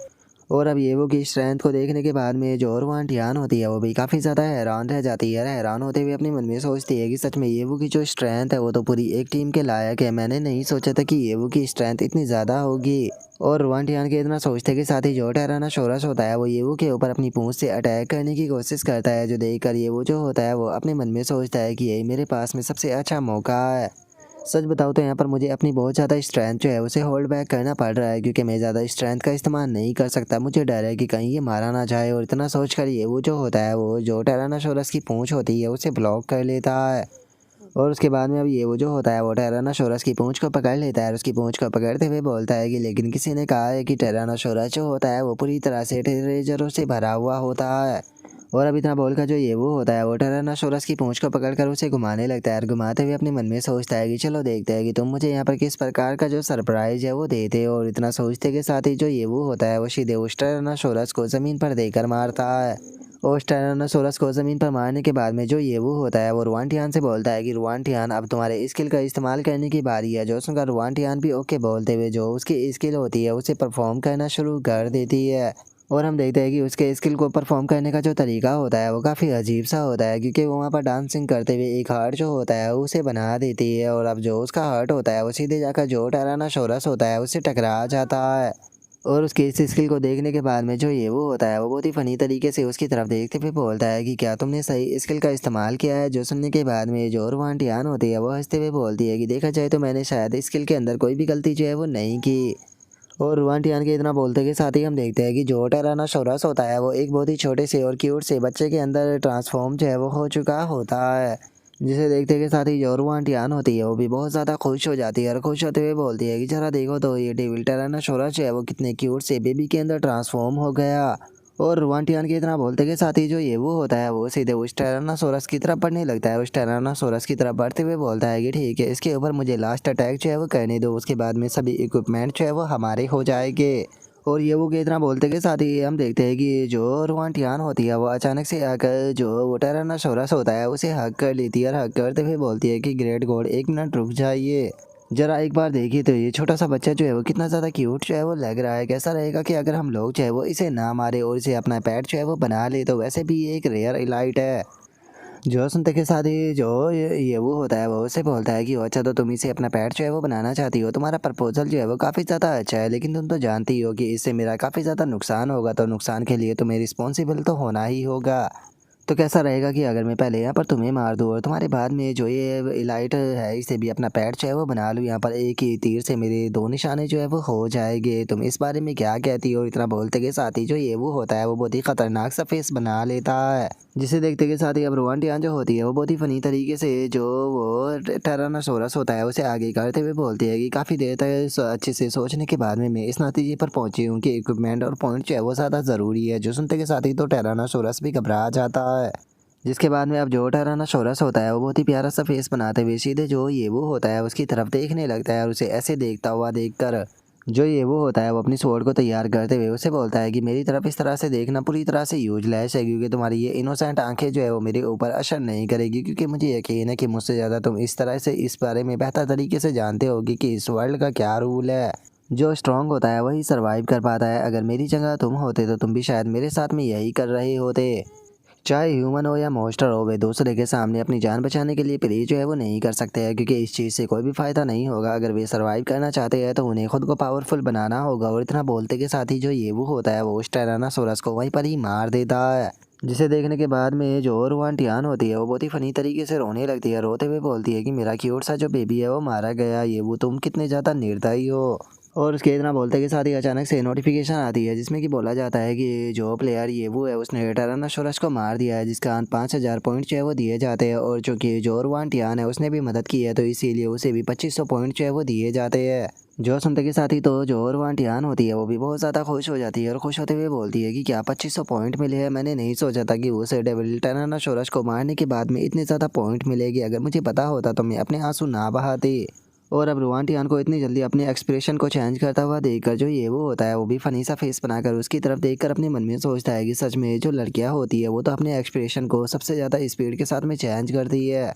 और अब येवो की स्ट्रेंथ को देखने के बाद में जो रुआंटियान होती है वो भी काफ़ी ज़्यादा हैरान रह जाती है। हैरान होते हुए अपने मन में सोचती है कि सच में येवो की जो स्ट्रेंथ है वो तो पूरी एक टीम के लायक है, मैंने नहीं सोचा था कि येवो की स्ट्रेंथ इतनी ज़्यादा होगी। और रुआंटियान के इतना सोचते के साथ ही जो टायरानोसोरस होता है वो येवो के ऊपर अपनी पूंछ से अटैक करने की कोशिश करता है, जो देखकर येवो जो होता है वो अपने मन में सोचता है कि यही मेरे पास में सबसे अच्छा मौका है। सच बताऊँ तो यहाँ पर मुझे अपनी बहुत ज़्यादा स्ट्रेंथ जो है उसे होल्ड बैक करना पड़ रहा है, क्योंकि मैं ज़्यादा स्ट्रेंथ का इस्तेमाल नहीं कर सकता, मुझे डर है कि कहीं ये मारा ना जाए। और इतना सोच कर ये वो जो होता है वो जो टायरानोसोरस की पूंछ होती है उसे ब्लॉक कर लेता है। और उसके बाद में अब ये वो जो होता है वो टायरानोसोरस की पूंछ को पकड़ लेता है और उसकी पूंछ को पकड़ते हुए बोलता है कि लेकिन किसी ने कहा है कि टायरानोसोरस जो होता है वो पूरी तरह से ट्रेजरों से भरा हुआ होता है। और अब इतना बोलकर जो ये वो होता है वो टायरानोसोरस की पूंछ को पकड़कर उसे घुमाने लगता है और घुमाते हुए अपने मन में सोचता है कि चलो देखते हैं कि तुम मुझे यहाँ पर किस प्रकार का जो सरप्राइज है वो देते हो। और इतना सोचते के साथ ही जो ये वो होता है वो सीधे उस टायरानोसोरस को ज़मीन पर देकर मारता है। उस टायरानोसोरस को ज़मीन पर मारने के बाद में जो ये वो होता है वो रुआंटियान से बोलता है कि रुआंटियान अब तुम्हारे स्किल का इस्तेमाल करने की बारी है। जो सुनकर रुआंटियान भी ओके बोलते हुए जो उसकी स्किल होती है उसे परफॉर्म करना शुरू कर देती है। और हम देखते हैं कि उसके स्किल को परफॉर्म करने का जो तरीका होता है वो काफ़ी अजीब सा होता है, क्योंकि वो वहाँ पर डांसिंग करते हुए एक हार्ट जो होता है उसे बना देती है, और अब जो उसका हार्ट होता है वो सीधे जाकर जो टायरानोसोरस होता है उससे टकरा जाता है। और उसके इस स्किल को देखने के बाद में जो ये वो होता है वो बहुत ही फ़नी तरीके से उसकी तरफ देखते हुए बोलता है कि क्या तुमने सही स्किल का इस्तेमाल किया है। जो सुनने के बाद में जो रुआंटियान होती है वो हंसते हुए बोलती है कि देखा जाए तो मैंने शायद स्किल के अंदर कोई भी गलती जो है वो नहीं की। और रुआंटियान के इतना बोलते के साथ ही हम देखते हैं कि जो टायरानोसोरस होता है वो एक बहुत ही छोटे से और क्यूट से बच्चे के अंदर ट्रांसफॉर्म जो है वो हो चुका होता है, जिसे देखते के साथ ही जो रुआंटियान होती है वो भी बहुत ज़्यादा खुश हो जाती है और खुश होते हुए बोलती है कि जरा देखो तो ये डेविल टायरानोसोरस जो है वो कितने क्यूट से बेबी के अंदर ट्रांसफॉर्म हो गया। और रुआंटियान के इतना बोलते के साथ ही जो ये वो होता है वो सीधे उस टायरानोसोरस की तरफ बढ़ने लगता है। उस टायरानोसोरस की तरफ बढ़ते हुए बोलता है कि ठीक है, इसके ऊपर मुझे लास्ट अटैक जो है वो करने दो, उसके बाद में सभी इक्विपमेंट जो है वो हमारे हो जाएंगे। और ये वो के इतना बोलते के साथ ही हम देखते हैं कि जो रुआंटियान होती है वो अचानक से आकर जो वो टायरानोसोरस होता है उसे हक कर लेती है, और हक करते हुए बोलती है कि ग्रेट गॉड, 1 मिनट रुक जाइए, जरा एक बार देखिए तो ये छोटा सा बच्चा जो है वो कितना ज़्यादा क्यूट जो है वो लग रहा है। कैसा रहेगा कि अगर हम लोग जो है वो इसे ना मारे और इसे अपना पेट जो है वो बना ले, तो वैसे भी ये एक रेयर इलाइट है। जो सुनते के साथ ही जो ये वो होता है वो उसे बोलता है कि अच्छा तो तुम इसे अपना पेट जो है वो बनाना चाहती हो, तुम्हारा प्रपोजल जो है वो काफ़ी ज़्यादा अच्छा है, लेकिन तुम तो जानती हो कि इससे मेरा काफ़ी ज़्यादा नुकसान होगा, तो नुकसान के लिए तुम्हें रिस्पॉन्सिबल तो होना ही होगा। तो कैसा रहेगा कि अगर मैं पहले यहाँ पर तुम्हें मार दूँ और तुम्हारे बाद में जो ये इलाइट है इसे भी अपना पेट जो है वो बना लूँ, यहाँ पर एक ही तीर से मेरे 2 निशाने जो है वो हो जाएंगे, तुम इस बारे में क्या कहती हो। इतना बोलते के साथ ही जो ये वो होता है वो बहुत ही खतरनाक सा फेस बना लेता है, जिसे देखते के साथ ही अब रुआंटियान जो होती है वो बहुत ही फनी तरीके से जो वो टायरानोसोरस होता है उसे आगे करते हुए बोलती है कि काफ़ी देर तक अच्छे से सोचने के बाद में मैं इस नतीजे पर पहुंची हूँ कि इक्विपमेंट और पॉइंट जो है वो ज़्यादा ज़रूरी है। जो सुनते के साथ ही तो टायरानोसोरस भी घबरा जाता है, जिसके बाद में अब जो टायरानोसोरस होता है वो बहुत ही प्यारा सा फेस बनाते हुए सीधे जो ये वो होता है उसकी तरफ देखने लगता है, और उसे ऐसे देखता हुआ देखकर जो ये वो होता है वो अपनी स्वॉर्ड को तैयार करते हुए उसे बोलता है कि मेरी तरफ इस तरह से देखना पूरी तरह से यूजलेस है, क्योंकि तुम्हारी ये इनोसेंट आंखें जो है वो मेरे ऊपर असर नहीं करेगी, क्योंकि मुझे यकीन है कि मुझसे ज़्यादा तुम इस तरह से इस बारे में बेहतर तरीके से जानते होगी कि इस वर्ल्ड का क्या रूल है। जो स्ट्रांग होता है वही सर्वाइव कर पाता है, अगर मेरी जगह तुम होते तो तुम भी शायद मेरे साथ में यही कर रहे होते। चाहे ह्यूमन हो या मॉन्स्टर हो, वे दूसरे के सामने अपनी जान बचाने के लिए प्रे जो है वो नहीं कर सकते हैं, क्योंकि इस चीज़ से कोई भी फ़ायदा नहीं होगा। अगर वे सर्वाइव करना चाहते हैं तो उन्हें खुद को पावरफुल बनाना होगा। और इतना बोलते के साथ ही जो ये वो होता है वो उस टायरानोसोरस को वहीं पर ही मार देता है, जिसे देखने के बाद में जो रुआंटियान होती है वो बहुत ही फनी तरीके से रोने लगती है, रोते हुए बोलती है कि मेरा क्यूट सा जो बेबी है वो मारा गया, ये वो तुम कितने ज़्यादा निर्दयी हो। और उसके इतना बोलते के साथ ही अचानक से नोटिफिकेशन आती है, जिसमें कि बोला जाता है कि जो प्लेयर ये वो है उसने टायरानोसोरस को मार दिया है, जिसका 5,000 पॉइंट जो है वो दिए जाते हैं। और चूँकि जो रुआंटियान है उसने भी मदद की है तो इसीलिए उसे भी 2500 पॉइंट जो है वो दिए जाते हैं। जो सुनते के साथ ही तो जो रुआंटियान होती है वो भी बहुत ज़्यादा खुश हो जाती है, और खुश होते हुए बोलती है कि क्या 2500 पॉइंट मिले हैं, मैंने नहीं सोचा था कि उसे डेविल टायरानोसोरस को मारने के बाद में इतने ज़्यादा पॉइंट मिलेगी, अगर मुझे पता होता तो मैं अपने आंसू ना बहाती। और अब रुआंटियान को इतनी जल्दी अपने एक्सप्रेशन को चेंज करता हुआ देखकर जो ये वो होता है वो भी फनी सा फेस बनाकर उसकी तरफ देखकर अपने मन में सोचता है कि सच में जो लड़कियां होती है वो तो अपने एक्सप्रेशन को सबसे ज़्यादा स्पीड के साथ में चेंज करती है।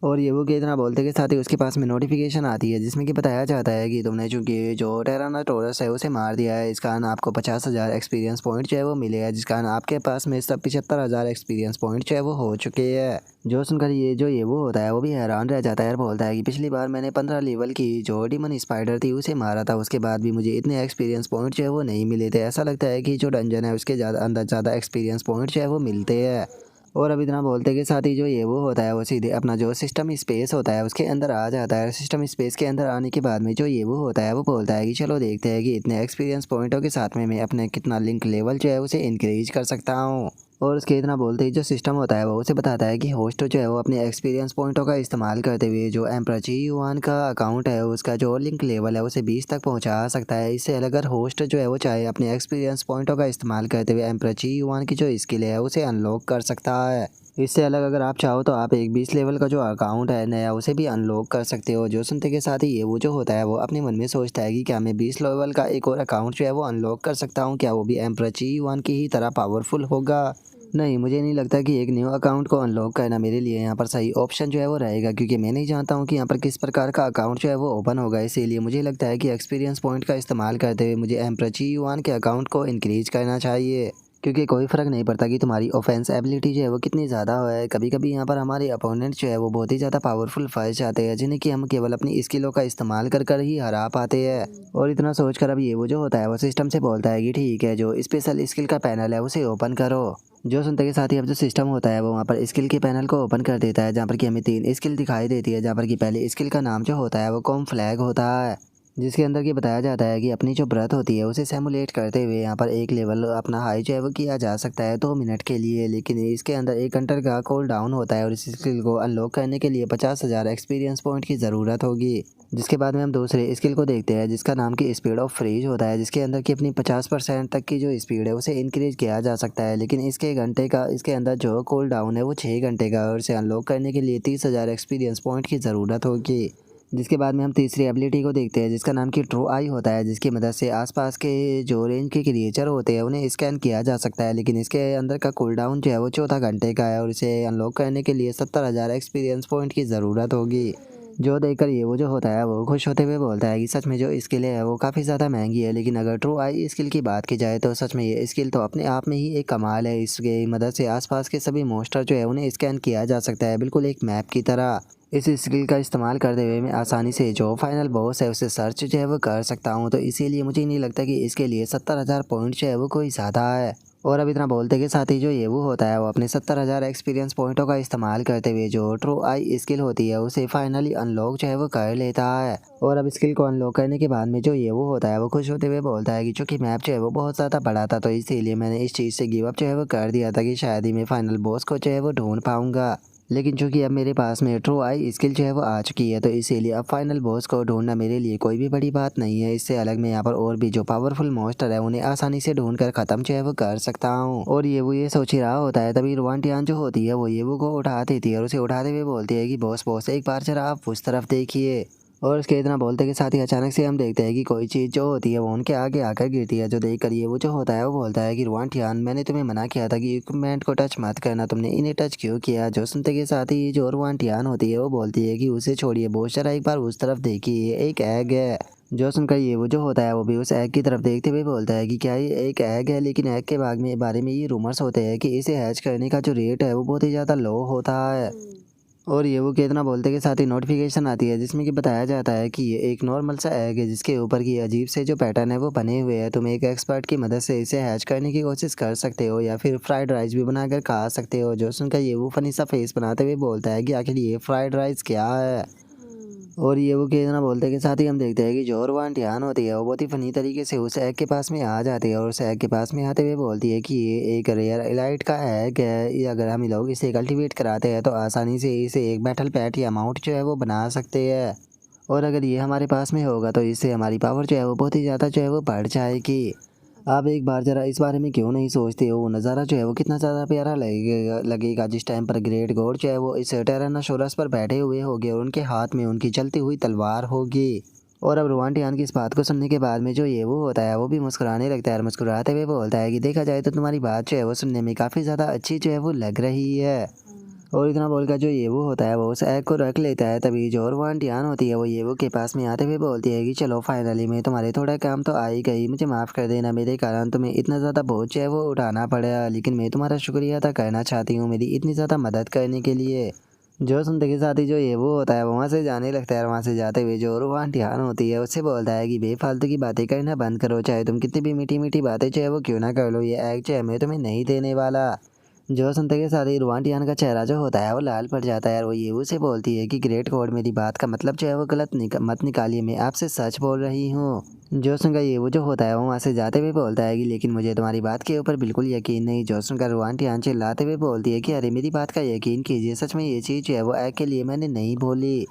और ये वो कि इतना बोलते के साथ ही उसके पास में नोटिफिकेशन आती है, जिसमें कि बताया जाता है कि तुमने चूँकि जो टायरानोसोरस है उसे मार दिया है, इस कारण आपको 50,000 एक्सपीरियंस पॉइंट जो है वो मिले हैं, जिस कारण आपके पास में सब 75,000 एक्सपीरियंस पॉइंट जो है वो हो चुके हैं। जो सुनकर ये जो ये वो होता है वो भी हैरान रह जाता है और बोलता है कि पिछली बार मैंने 15 लेवल की जो डीमन स्पाइडर थी उसे मारा था, उसके बाद भी मुझे इतने एक्सपीरियंस पॉइंट जो है वो नहीं मिले थे। ऐसा लगता है कि जो डंजन है उसके अंदर ज़्यादा एक्सपीरियंस पॉइंट जो है वो मिलते हैं। और अब इतना बोलते के साथ ही जो ये वो होता है वो सीधे अपना जो सिस्टम स्पेस होता है उसके अंदर आ जाता है। सिस्टम स्पेस के अंदर आने के बाद में जो ये वो होता है वो बोलता है कि चलो देखते हैं कि इतने एक्सपीरियंस पॉइंटों के साथ में मैं अपने कितना लिंक लेवल जो है उसे इंक्रीज कर सकता हूँ। और उसके इतना बोलते ही जो सिस्टम होता है वो उसे बताता है कि होस्ट जो है वो अपने एक्सपीरियंस पॉइंटों का इस्तेमाल करते हुए जो एम्परर ची युआन का अकाउंट है उसका जो लिंक लेवल है उसे 20 तक पहुंचा सकता है। इससे अलग अगर होस्ट जो है वो चाहे अपने एक्सपीरियंस पॉइंटों का इस्तेमाल करते हुए एम्परर ची युआन की जो स्किल है उसे अनलॉक कर सकता है। इससे अलग अगर आप चाहो तो आप एक 20 लेवल का जो अकाउंट है नया उसे भी अनलॉक कर सकते हो। जो सुनते के साथ ही ये वो जो होता है वो अपने मन में सोचता है कि क्या मैं 20 लेवल का एक और अकाउंट जो है वो अनलॉक कर सकता हूँ, क्या वो भी एम्परर ची युआन की ही तरह पावरफुल होगा। नहीं, मुझे नहीं लगता कि एक न्यू अकाउंट को अनलॉक करना मेरे लिए यहाँ पर सही ऑप्शन जो है वो रहेगा, क्योंकि मैं नहीं जानता हूँ कि यहाँ पर किस प्रकार का अकाउंट जो है वो ओपन होगा। इसीलिए मुझे लगता है कि एक्सपीरियंस पॉइंट का इस्तेमाल करते हुए मुझे एम्परर ची युआन के अकाउंट को इंक्रीज करना चाहिए, क्योंकि कोई फ़र्क नहीं पड़ता कि तुम्हारी ऑफेंस एबिलिटी जो है वो कितनी ज़्यादा है। कभी कभी यहाँ पर हमारे अपोनेंट जो है वो बहुत ही ज़्यादा पावरफुल फंस जाते हैं, जिन्हें कि हम केवल अपनी स्किलों का इस्तेमाल कर कर ही हरा पाते हैं। और इतना सोच कर अब ये वो जो होता है वो सिस्टम से बोलता है कि ठीक है, जो स्पेशल स्किल का पैनल है उसे ओपन करो। जो सुनते के साथ ही अब जो सिस्टम होता है वो वहाँ पर स्किल के पैनल को ओपन कर देता है, जहाँ पर कि हमें 3 स्किल दिखाई देती है, जहाँ पर कि पहले स्किल का नाम जो होता है वो कॉम फ्लैग होता है, जिसके अंदर की बताया जाता है कि अपनी जो ब्रेथ होती है उसे सिमुलेट करते हुए यहाँ पर एक लेवल अपना हाई जो है वो किया जा सकता है 2 मिनट के लिए। लेकिन इसके अंदर 1 घंटे का कूल डाउन होता है और इस स्किल को अनलॉक करने के लिए 50,000 एक्सपीरियंस पॉइंट की ज़रूरत होगी। जिसके बाद में हम दूसरे स्किल को देखते हैं, जिसका नाम की स्पीड ऑफ फ्रीज होता है, जिसके अंदर की अपनी 50% तक की जो स्पीड है उसे इंक्रीज किया जा सकता है। लेकिन इसके अंदर जो कूल डाउन है वो 6 घंटे का, और इसे अनलॉक करने के लिए 30,000 एक्सपीरियंस पॉइंट की ज़रूरत होगी। जिसके बाद में हम तीसरी एबिलिटी को देखते हैं, जिसका नाम कि ट्रू आई होता है, जिसकी मदद से आसपास के जो रेंज के क्रिएचर होते हैं उन्हें स्कैन किया जा सकता है। लेकिन इसके अंदर का कूल डाउन जो है वो 14 घंटे का है, और इसे अनलॉक करने के लिए 70,000 एक्सपीरियंस पॉइंट की ज़रूरत होगी। जो देखकर ये वो जो होता है वो खुश होते हुए बोलता है कि सच में जो स्किल है वो काफ़ी ज़्यादा महंगी है, लेकिन अगर ट्रू आई स्किल की बात की जाए तो सच में ये स्किल तो अपने आप में ही एक कमाल है। इसके मदद से आसपास के सभी मॉन्स्टर जो है उन्हें स्कैन किया जा सकता है, बिल्कुल एक मैप की तरह। इस स्किल का इस्तेमाल करते हुए मैं आसानी से जो फाइनल बॉस है उसे सर्च जो है वो कर सकता हूँ, तो इसीलिए मुझे नहीं लगता कि इसके लिए 70,000 पॉइंट जो है वो कोई ज़्यादा है। और अब इतना बोलते के साथ ही जो ये वो होता है वो अपने 70,000 एक्सपीरियंस पॉइंटों का इस्तेमाल करते हुए जो ट्रू आई स्किल होती है उसे फाइनली अनलॉक जो है वो कर लेता है। और अब स्किल को अनलॉक करने के बाद में जो ये वो होता है वो खुश होते हुए बोलता है कि चूंकि मैप जो है वो बहुत ज़्यादा बड़ा था, तो इसीलिए मैंने इस चीज़ से गिव अप जो है वो कर दिया था कि शायद ही मैं फाइनल बॉस को जो है वो ढूंढ पाऊंगा। लेकिन चूंकि अब मेरे पास में ट्रू आई स्किल जो है वो आ चुकी है, तो इसीलिए अब फाइनल बॉस को ढूंढना मेरे लिए कोई भी बड़ी बात नहीं है। इससे अलग मैं यहाँ पर और भी जो पावरफुल मॉन्स्टर है उन्हें आसानी से ढूंढ कर ख़त्म जो है वो कर सकता हूँ। और ये वो ये सोच ही रहा होता है, तभी रुआनटियान जो होती है वो ये वो को उठा देती है और उसे उठाते हुए बोलती है कि बॉस बॉस एक बार जरा आप उस तरफ देखिए। और उसके इतना बोलते के साथ ही अचानक से हम देखते हैं कि कोई चीज़ जो होती है वो उनके आगे आकर गिरती है, जो देख कर ये वो जो होता है वो बोलता है कि रुआनटियान मैंने तुम्हें मना किया था कि इक्विपमेंट को टच मत करना, तुमने इन्हें टच क्यों किया। जो सुनते के साथ ही जो रुआनटियान होती है वो बोलती है कि उसे छोड़िए बॉस, जरा एक बार उस तरफ देखिए एक एग है। जो सुनकर ये वो जो होता है वो भी उस एग की तरफ देखते हुए बोलता है कि क्या ये एक एग है, लेकिन एग के बारे में ये रूमर्स होते हैं कि इसे हैच करने का जो रेट है वो बहुत ही ज़्यादा लो होता है। और ये वो कितना बोलते के साथ ही नोटिफिकेशन आती है, जिसमें कि बताया जाता है कि ये एक नॉर्मल सा एग है जिसके ऊपर की अजीब से जो पैटर्न है वो बने हुए हैं। तुम एक एक्सपर्ट की मदद से इसे हैच करने की कोशिश कर सकते हो या फिर फ्राइड राइस भी बनाकर खा सकते हो। जो सुनकर ये वो फनी सा फेस बनाते हुए बोलता है कि आखिर ये फ्राइड राइस क्या है। और ये वो कितना बोलते के साथ ही हम देखते हैं कि जो रुआन टियान होती है वो बहुत ही फनी तरीके से उस एग के पास में आ जाती है, और उस एग के पास में आते हुए बोलती है कि ये एक रेयर इलाइट का एग है, ये अगर हम लोग इसे कल्टीवेट कराते हैं तो आसानी से इसे एक बैटल पैट या माउंट जो है वो बना सकते हैं। और अगर ये हमारे पास में होगा तो इससे हमारी पावर जो है वो बहुत ही ज़्यादा जो है वो बढ़ जाएगी। आप एक बार ज़रा इस बारे में क्यों नहीं सोचते हो, वो नज़ारा जो है वो कितना ज़्यादा प्यारा लगेगा जिस टाइम पर ग्रेट गॉड जो है वो इस टायरानोसोरस पर बैठे हुए होंगे और उनके हाथ में उनकी चलती हुई तलवार होगी। और अब रुआनटियान की इस बात को सुनने के बाद में जो ये वो होता है वो भी मुस्कुराने लगता है, और मुस्कुराते हुए बोलता है कि देखा जाए तो तुम्हारी बात जो है वो सुनने में काफ़ी ज़्यादा अच्छी जो है वो लग रही है। और इतना बोलकर जो ये वो होता है वो उस एग को रख लेता है। तभी जो रुआनटियान होती है वो ये वो के पास में आते हुए बोलती है कि चलो फाइनली मैं तुम्हारे थोड़ा काम तो आ ही गई, मुझे माफ़ कर देना, मेरे कारण तुम्हें इतना ज़्यादा बोझ जो है वो उठाना पड़ा, लेकिन मैं तुम्हारा शुक्रिया अदा करना चाहती हूँ मेरी इतनी ज़्यादा मदद करने के लिए। जो सुनते के साथ ही जो ये वो होता है वो वहाँ से जाने लगता है, और वहाँ से जाते हुए जो रुआनटियान होती है उससे बोलता है कि बेफालतू की बातें करना बंद करो, चाहे तुम कितनी भी मीठी मीठी बातें चाहे वो क्यों ना कर लो, ये एग जो है मैं तुम्हें नहीं देने वाला। जो सुनते के साथ ही रुआनटियान का चेहरा जो होता है वो लाल पड़ जाता है, और वो ये उसे बोलती है कि ग्रेट गॉड मेरी बात का मतलब जो है वो गलत मत निकालिए, मैं आपसे सच बोल रही हूँ। जो सुनकर ये वो जो होता है वो वहाँ से जाते हुए बोलता है कि लेकिन मुझे तुम्हारी बात के ऊपर बिल्कुल यकीन नहीं। जो सुनकर रुआनटियान चिल्लाते हुए बोलती है कि अरे मेरी बात का यकीन कीजिए, सच में ये चीज़ जो है वो एग के लिए मैंने नहीं बोली।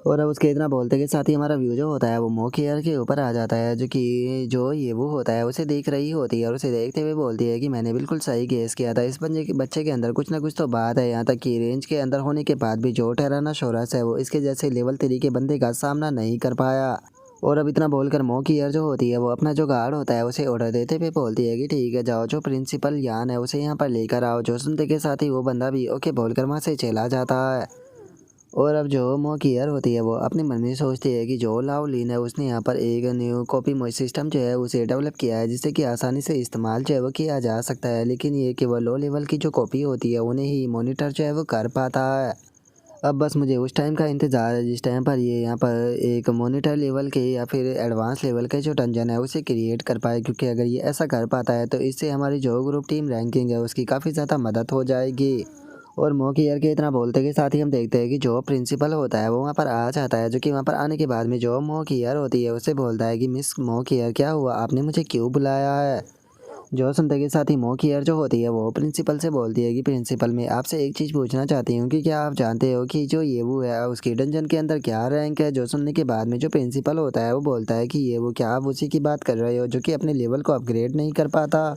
और अब उसके इतना बोलते के साथ ही हमारा व्यू जो होता है वो मोकेयर के ऊपर आ जाता है, जो ये वो होता है उसे देख रही होती है, और उसे देखते हुए बोलती है कि मैंने बिल्कुल सही गेस किया था, इस बच्चे के अंदर कुछ ना कुछ तो बात है, यहाँ तक कि रेंज के अंदर होने के बाद भी जो टायरानोसोरस है वो इसके जैसे लेवल 3 के बंदे का सामना नहीं कर पाया। और अब इतना बोलकर मौकी यार जो होती है वो अपना जो गार्ड होता है उसे ऑर्डर देते हुए बोलती है कि ठीक है जाओ, जो प्रिंसिपल यान है उसे यहाँ पर लेकर आओ। जो सुनते के साथ ही वो बंदा भी ओके बोलकर वहाँ से चला जाता है। और अब जो मौकियर होती है वो अपने मन में सोचती है कि जो लाओलिन है उसने यहाँ पर एक न्यू कॉपी मोड सिस्टम जो है उसे डेवलप किया है, जिससे कि आसानी से इस्तेमाल जो है वो किया जा सकता है। लेकिन ये केवल लो लेवल की जो कॉपी होती है उन्हें ही मॉनिटर जो है वो कर पाता है। अब बस मुझे उस टाइम का इंतज़ार है जिस टाइम पर ये यहाँ पर एक मॉनिटर लेवल के या फिर एडवांस लेवल के जो डंजन है उसे क्रिएट कर पाए, क्योंकि अगर ये ऐसा कर पाता है तो इससे हमारी जो ग्रुप टीम रैंकिंग है उसकी काफ़ी ज़्यादा मदद हो जाएगी। और मौकियर के इतना बोलते के साथ ही हम देखते हैं कि जो प्रिंसिपल होता है वो वहाँ पर आ जाता है, जो कि वहाँ पर आने के बाद में जो मौकियर होती है उससे बोलता है कि मिस मौकियर क्या हुआ, आपने मुझे क्यों बुलाया है। जो सुनते के साथ ही मौकियर जो होती है वो प्रिंसिपल से बोलती है कि प्रिंसिपल, मैं आपसे एक चीज़ पूछना चाहती हूँ कि क्या आप जानते हो कि जो ये वो है उसकी डंजन के अंदर क्या रैंक है। जो सुनने के बाद में जो प्रिंसिपल होता है वो बोलता है कि ये वो क्या आप उसी की बात कर रहे हो जो कि अपने लेवल को अपग्रेड नहीं कर पाता।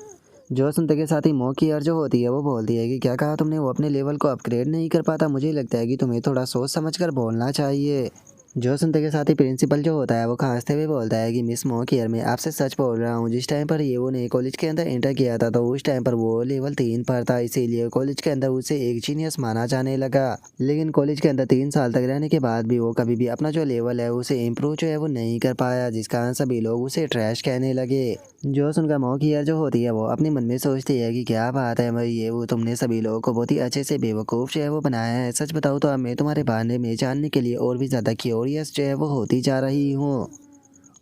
जो सुनते के साथ ही मौकियर जो होती है वो बोलती है कि क्या कहा तुमने, वो अपने लेवल को अपग्रेड नहीं कर पाता, मुझे लगता है कि तुम्हें थोड़ा सोच समझ कर बोलना चाहिए। जो सुनते के साथ ही प्रिंसिपल जो होता है वो खांसते हुए बोलता है कि मिस मौकियर, मैं आपसे सच बोल रहा हूँ, जिस टाइम पर ये वो ने कॉलेज के अंदर एंटर किया था तो उस टाइम पर वो लेवल 3 पर था, इसीलिए कॉलेज के अंदर उसे एक जीनियस माना जाने लगा। लेकिन कॉलेज के अंदर 3 साल तक रहने के बाद भी वो कभी भी अपना जो लेवल है उसे इम्प्रूव जो है वो नहीं कर पाया, जिस कारण सभी लोग उसे ट्रैश कहने लगे। जो सुनकर मौकियर जो होती है वो अपने मन में सोचती है कि क्या बात है भाई, ये वो तुमने सभी लोगों को बहुत ही अच्छे से बेवकूफ़ जो है वो बनाया है। सच बताऊँ तो अब मैं तुम्हारे बारे में जानने के लिए और भी ज़्यादा क्यूरियस जो है वो होती जा रही हूँ।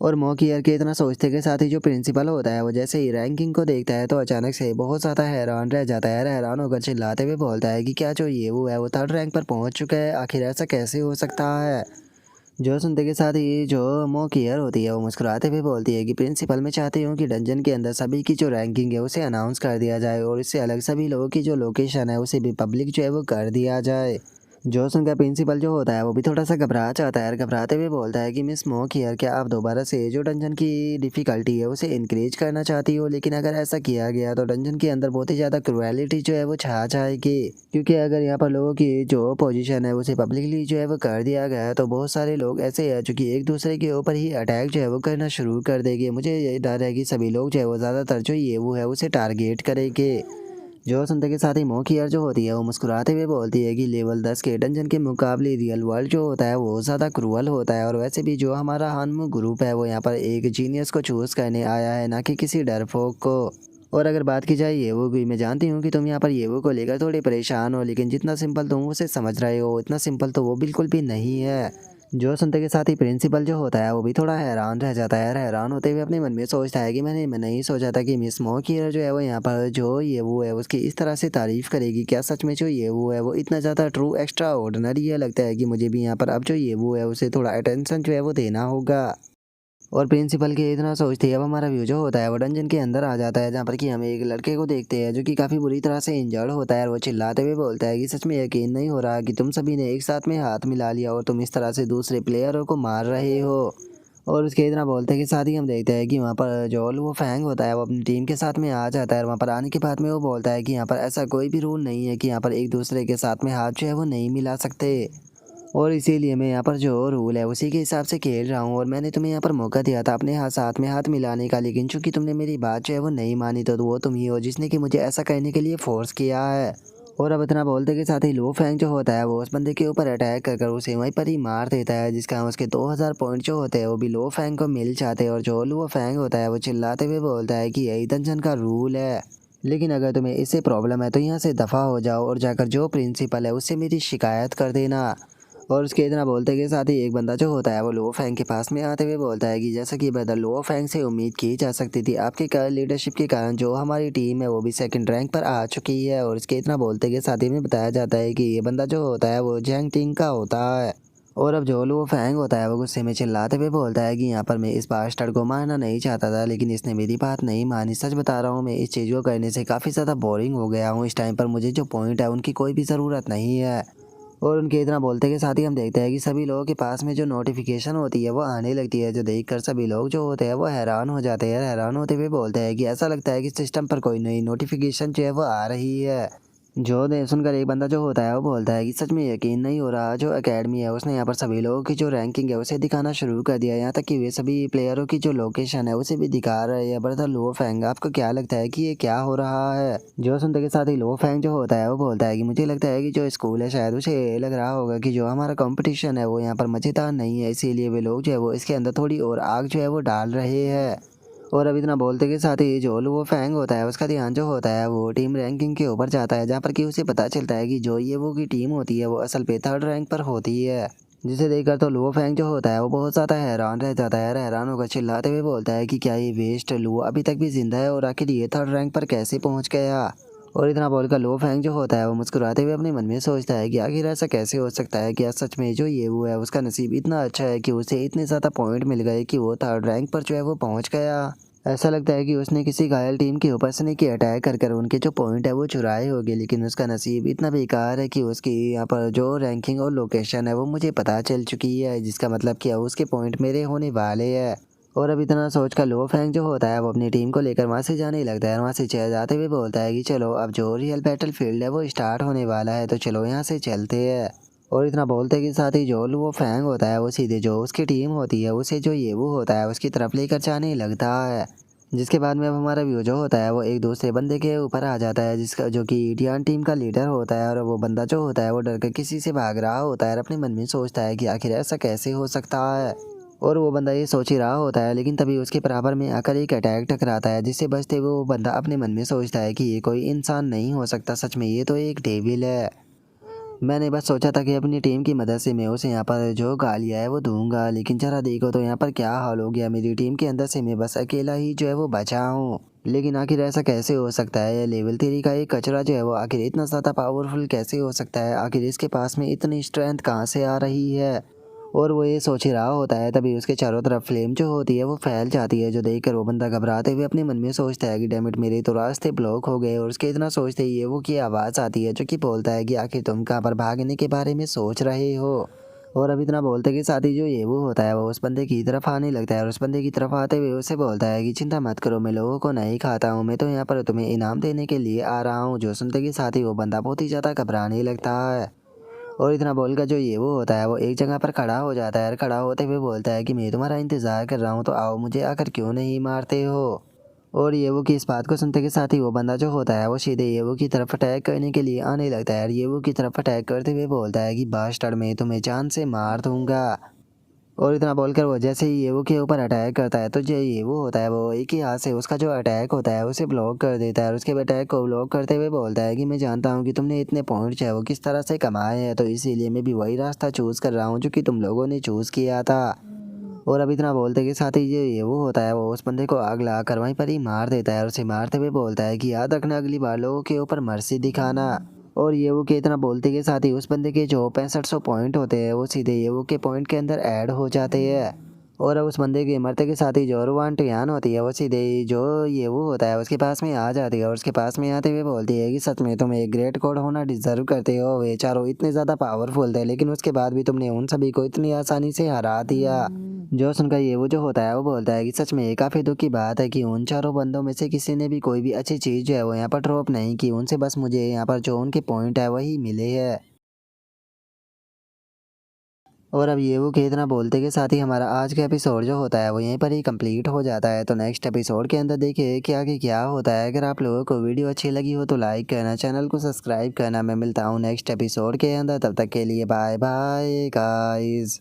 और मौकियर के इतना सोचते के साथ ही जो प्रिंसिपल होता है वो जैसे ही रैंकिंग को देखता है तो अचानक से बहुत ज़्यादा हैरान रह जाता है। हैरान होकर चिल्लाते हुए बोलता है कि क्या जो ये वो है वो 3rd रैंक पर पहुँच चुका है, आखिर ऐसा कैसे हो सकता है। जो सुनते के साथ ही जो मौकियर होती है वो मुस्कुराते हुए बोलती है कि प्रिंसिपल, मैं चाहती हूँ कि डंजन के अंदर सभी की जो रैंकिंग है उसे अनाउंस कर दिया जाए और इससे अलग सभी लोगों की जो लोकेशन है उसे भी पब्लिक जो है वो कर दिया जाए। जो सुनकर प्रिंसिपल जो होता है वो भी थोड़ा सा घबरा जाता है और घबराते हुए बोलता है कि मिस मौकियर, क्या आप दोबारा से जो डंजन की डिफ़िकल्टी है उसे इंक्रीज करना चाहती हो। लेकिन अगर ऐसा किया गया तो डंजन के अंदर बहुत ही ज़्यादा क्रुएलिटी जो है वो छा जाएगी, क्योंकि अगर यहाँ पर लोगों की जो पोजीशन है उसे पब्लिकली जो है वो कर दिया गया है तो बहुत सारे लोग ऐसे हैं जो कि एक दूसरे के ऊपर ही अटैक जो है वो करना शुरू कर देंगे। मुझे ये डर है कि सभी लोग जो है वो ज़्यादातर जो ये वो है उसे टारगेट करेंगे। जो सुनते के साथ ही मौकियर जो होती है वो मुस्कुराते हुए बोलती है कि लेवल 10 के डंजन के मुकाबले रियल वर्ल्ड जो होता है वो ज़्यादा क्रूअल होता है, और वैसे भी जो हमारा हानमू ग्रुप है वो यहाँ पर एक जीनियस को चूज़ करने आया है, ना कि किसी डरपोक को। और अगर बात की जाए येवो की, मैं जानती हूँ कि तुम यहाँ पर येवो को लेकर थोड़े परेशान हो, लेकिन जितना सिंपल तुम उसे समझ रहे हो उतना सिंपल तो वो बिल्कुल भी नहीं है। जो सुनते के साथ ही प्रिंसिपल जो होता है वो भी थोड़ा हैरान रह जाता है। हैरान होते हुए अपने मन में सोचता है कि मैं नहीं सोचा था कि मिस मौकियर जो है वो यहाँ पर जो ये वो है उसकी इस तरह से तारीफ़ करेगी। क्या सच में जो ये वो है वो इतना ज़्यादा ट्रू एक्स्ट्रा ऑर्डिनरी है। लगता है कि मुझे भी यहाँ पर अब जो ये वो है उसे थोड़ा अटेंशन जो है वो देना होगा। और प्रिंसिपल के इतना सोचते ही अब हमारा व्यू जो होता है वो डंजन के अंदर आ जाता है, जहाँ पर कि हम एक लड़के को देखते हैं जो कि काफ़ी बुरी तरह से इंजर्ड होता है और वो चिल्लाते हुए बोलता है कि सच में यकीन नहीं हो रहा कि तुम सभी ने एक साथ में हाथ मिला लिया और तुम इस तरह से दूसरे प्लेयरों को मार रहे हो। और उसके इतना बोलते के साथ ही हम देखते हैं कि वहाँ पर जो वो फैंग होता है वो अपनी टीम के साथ में आ जाता है, और वहाँ पर आने के बाद में वो बोलता है कि यहाँ पर ऐसा कोई भी रूल नहीं है कि यहाँ पर एक दूसरे के साथ में हाथ जो है वो नहीं मिला सकते, और इसीलिए मैं यहाँ पर जो रूल है उसी के हिसाब से खेल रहा हूँ। और मैंने तुम्हें यहाँ पर मौका दिया था अपने हाथ साथ में हाथ मिलाने का, लेकिन चूंकि तुमने मेरी बात जो है वो नहीं मानी तो वो तुम ही हो जिसने कि मुझे ऐसा करने के लिए फोर्स किया है। और अब इतना बोलते के साथ ही लो फैंग जो होता है वो उस बंदे के ऊपर अटैक कर उसे वहीं पर ही मार देता है, जिसका उसके 2000 पॉइंट जो होते हैं वो भी लो फैंग को मिल जाते हैं। और जो लो फैंग होता है वो चिल्लाते हुए बोलता है कि यही डंजन का रूल है, लेकिन अगर तुम्हें इससे प्रॉब्लम है तो यहाँ से दफ़ा हो जाओ और जाकर जो प्रिंसिपल है उससे मेरी शिकायत कर देना। और उसके इतना बोलते के साथ ही एक बंदा जो होता है वो लो फैंग के पास में आते हुए बोलता है कि जैसा कि ब्रदर लो फैंग से उम्मीद की जा सकती थी, आपके लीडरशिप के कारण जो हमारी टीम है वो भी 2nd रैंक पर आ चुकी है। और इसके इतना बोलते के साथ ही में बताया जाता है कि ये बंदा जो होता है वो जैंग टीम का होता है। और अब जो लो फैंग होता है वो गुस्से में चिल्लाते हुए बोलता है कि यहाँ पर मैं इस बास्टर्ड को मारना नहीं चाहता था, लेकिन इसने मेरी बात नहीं मानी। सच बता रहा हूँ, मैं इस चीज़ को करने से काफ़ी ज़्यादा बोरिंग हो गया हूँ। इस टाइम पर मुझे जो पॉइंट है उनकी कोई भी ज़रूरत नहीं है। और उनके इतना बोलते के साथ ही हम देखते हैं कि सभी लोगों के पास में जो नोटिफिकेशन होती है वो आने लगती है, जो देखकर सभी लोग जो होते हैं वो हैरान हो जाते हैं। हैरान होते हुए बोलते हैं कि ऐसा लगता है कि सिस्टम पर कोई नई नोटिफिकेशन जो है वो आ रही है। जो दे सुनकर एक बंदा जो होता है वो बोलता है कि सच में यकीन नहीं हो रहा, जो एकेडमी है उसने यहाँ पर सभी लोगों की जो रैंकिंग है उसे दिखाना शुरू कर दिया, यहाँ तक कि वे सभी प्लेयरों की जो लोकेशन है उसे भी दिखा रहे हैं। ब्रदर लो फैंग, आपको क्या लगता है कि ये क्या हो रहा है? जो सुनते के साथ ही लो फैंग जो होता है वो बोलता है कि मुझे लगता है कि जो स्कूल है शायद उसे लग रहा होगा कि जो हमारा कंपटीशन है वो यहाँ पर मज़ेदार नहीं है, इसीलिए वे लोग जो है वो इसके अंदर थोड़ी और आग जो है वो डाल रहे हैं। और अब इतना बोलते के साथ ही जो वो फैंग होता है उसका ध्यान जो होता है वो टीम रैंकिंग के ऊपर जाता है, जहाँ पर कि उसे पता चलता है कि जो ये वो की टीम होती है वो असल पे थर्ड रैंक पर होती है। जिसे देखकर तो लुओ फैंग जो होता है वो बहुत ज़्यादा हैरान रह जाता है, हैरान होकर चिल्लाते हुए बोलता है कि क्या ये वेस्ट लुओ अभी तक भी जिंदा है और आखिर ये थर्ड रैंक पर कैसे पहुंच गया? और इतना बोलकर लो फैंग जो होता है वो मुस्कुराते हुए अपने मन में सोचता है कि आखिर ऐसा कैसे हो सकता है, क्या सच में जो ये वो है उसका नसीब इतना अच्छा है कि उसे इतने ज़्यादा पॉइंट मिल गए कि वो थर्ड रैंक पर जो है वो पहुंच गया। ऐसा लगता है कि उसने किसी घायल टीम के ऊपर स्नेकी अटैक कर उनके जो पॉइंट है वो चुराए होंगे, लेकिन उसका नसीब इतना बेकार है कि उसकी यहाँ पर जो रैंकिंग और लोकेशन है वो मुझे पता चल चुकी है, जिसका मतलब कि उसके पॉइंट मेरे होने वाले हैं। और अब इतना सोच कर लो फैंग जो होता है वो अपनी टीम को लेकर वहाँ से जाने लगता है, वहाँ से चले जाते हुए बोलता है कि चलो अब जो रियल बैटल फील्ड है वो स्टार्ट होने वाला है, तो चलो यहाँ से चलते हैं। और इतना बोलते के साथ ही जो वो फैंग होता है वो सीधे जो उसकी टीम होती है उसे जो ये वो होता है उसकी तरफ लेकर जाने लगता है। जिसके बाद में अब हमारा व्यू जो होता है वो एक दूसरे बंदे के ऊपर आ जाता है, जिसका जो कि ईडियन टीम का लीडर होता है, और वो बंदा जो होता है वो डर कर किसी से भाग रहा होता है और अपने मन में सोचता है कि आखिर ऐसा कैसे हो सकता है। और वो बंदा ये सोच ही रहा होता है, लेकिन तभी उसके बराबर में आकर एक अटैक टकराता है, जिससे बचते हुए वो बंदा अपने मन में सोचता है कि ये कोई इंसान नहीं हो सकता, सच में ये तो एक डेविल है। मैंने बस सोचा था कि अपनी टीम की मदद से मैं उसे यहाँ पर जो गालियाँ है वो दूंगा, लेकिन जरा देखो तो यहाँ पर क्या हाल हो गया, मेरी टीम के अंदर से मैं बस अकेला ही जो है वो बचा हूँ। लेकिन आखिर ऐसा कैसे हो सकता है? लेवल 3 का एक कचरा जो है वो आखिर इतना ज़्यादा पावरफुल कैसे हो सकता है? आखिर इसके पास में इतनी स्ट्रेंथ कहाँ से आ रही है? और वो ये सोच ही रहा होता है, तभी उसके चारों तरफ फ्लेम जो होती है वो फैल जाती है, जो देखकर वो बंदा घबराते हुए अपने मन में सोचता है कि डैम इट, मेरे तो रास्ते ब्लॉक हो गए। और उसके इतना सोचते ही ये वो की आवाज़ आती है जो कि बोलता है कि आखिर तुम कहाँ पर भागने के बारे में सोच रहे हो? और अब इतना बोलते के साथ ही जो ये वो होता है वो उस बंदे की तरफ आने लगता है, और उस बंदे की तरफ आते हुए उसे बोलता है कि चिंता मत करो, मैं लोगों को नहीं खाता हूँ, मैं तो यहाँ पर तुम्हें इनाम देने के लिए आ रहा हूँ। जो सुनते के साथ ही वो बंदा बहुत ही ज़्यादा घबराने लगता है। और इतना बोलकर जो ये वो होता है वो एक जगह पर खड़ा हो जाता है, और खड़ा होते हुए बोलता है कि मैं तुम्हारा इंतज़ार कर रहा हूँ, तो आओ, मुझे आकर क्यों नहीं मारते हो? और ये वो की इस बात को सुनते के साथ ही वो बंदा जो होता है वो सीधे ये वो की तरफ अटैक करने के लिए आने लगता है, और ये वो की तरफ अटैक करते हुए बोलता है कि बास्टर्ड, मैं तुम्हें जान से मार दूंगा। और इतना बोलकर वो जैसे ही येवो के ऊपर अटैक करता है, तो जो येवो होता है वो एक ही हाथ से उसका जो अटैक होता है उसे ब्लॉक कर देता है, और उसके अटैक को ब्लॉक करते हुए बोलता है कि मैं जानता हूँ कि तुमने इतने पॉइंट जो है वो किस तरह से कमाए हैं, तो इसीलिए मैं भी वही रास्ता चूज़ कर रहा हूँ जो कि तुम लोगों ने चूज़ किया था। और अब इतना बोलते के साथ ही जो ये वो होता है वो उस बंदे को आग लगा कर वहीं पर ही मार देता है, और उसे मारते हुए बोलता है कि याद रखना, अगली बार लोगों के ऊपर मर्सी दिखाना। और ये वो के इतना बोलते के साथ ही उस बंदे के जो 6500 पॉइंट होते हैं वो सीधे ये वो के पॉइंट के अंदर ऐड हो जाते हैं। और अब उस बंदे के मरते के साथ ही जो रुवान टयान होती है वो सीधे ही जो ये वो होता है उसके पास में आ जाती है, और उसके पास में आते हुए बोलती है कि सच में तुम एक ग्रेट गॉड होना डिजर्व करते हो, वे चारों इतने ज़्यादा पावरफुल थे लेकिन उसके बाद भी तुमने उन सभी को इतनी आसानी से हरा दिया। जो सुनकर ये वो जो होता है वो बोलता है कि सच में ये काफ़ी दुख की बात है कि उन चारों बंदों में से किसी ने भी कोई भी अच्छी चीज़ जो है वो यहाँ पर ड्रॉप नहीं की, उनसे बस मुझे यहाँ पर जो उनके पॉइंट है वही मिले हैं। और अब ये वो के इतना बोलते के साथ ही हमारा आज का एपिसोड जो होता है वो यहीं पर ही कंप्लीट हो जाता है, तो नेक्स्ट एपिसोड के अंदर देखिए कि आगे क्या होता है। अगर आप लोगों को वीडियो अच्छी लगी हो तो लाइक करना, चैनल को सब्सक्राइब करना। मैं मिलता हूँ नेक्स्ट एपिसोड के अंदर, तब तक के लिए बाय बाय गाइस।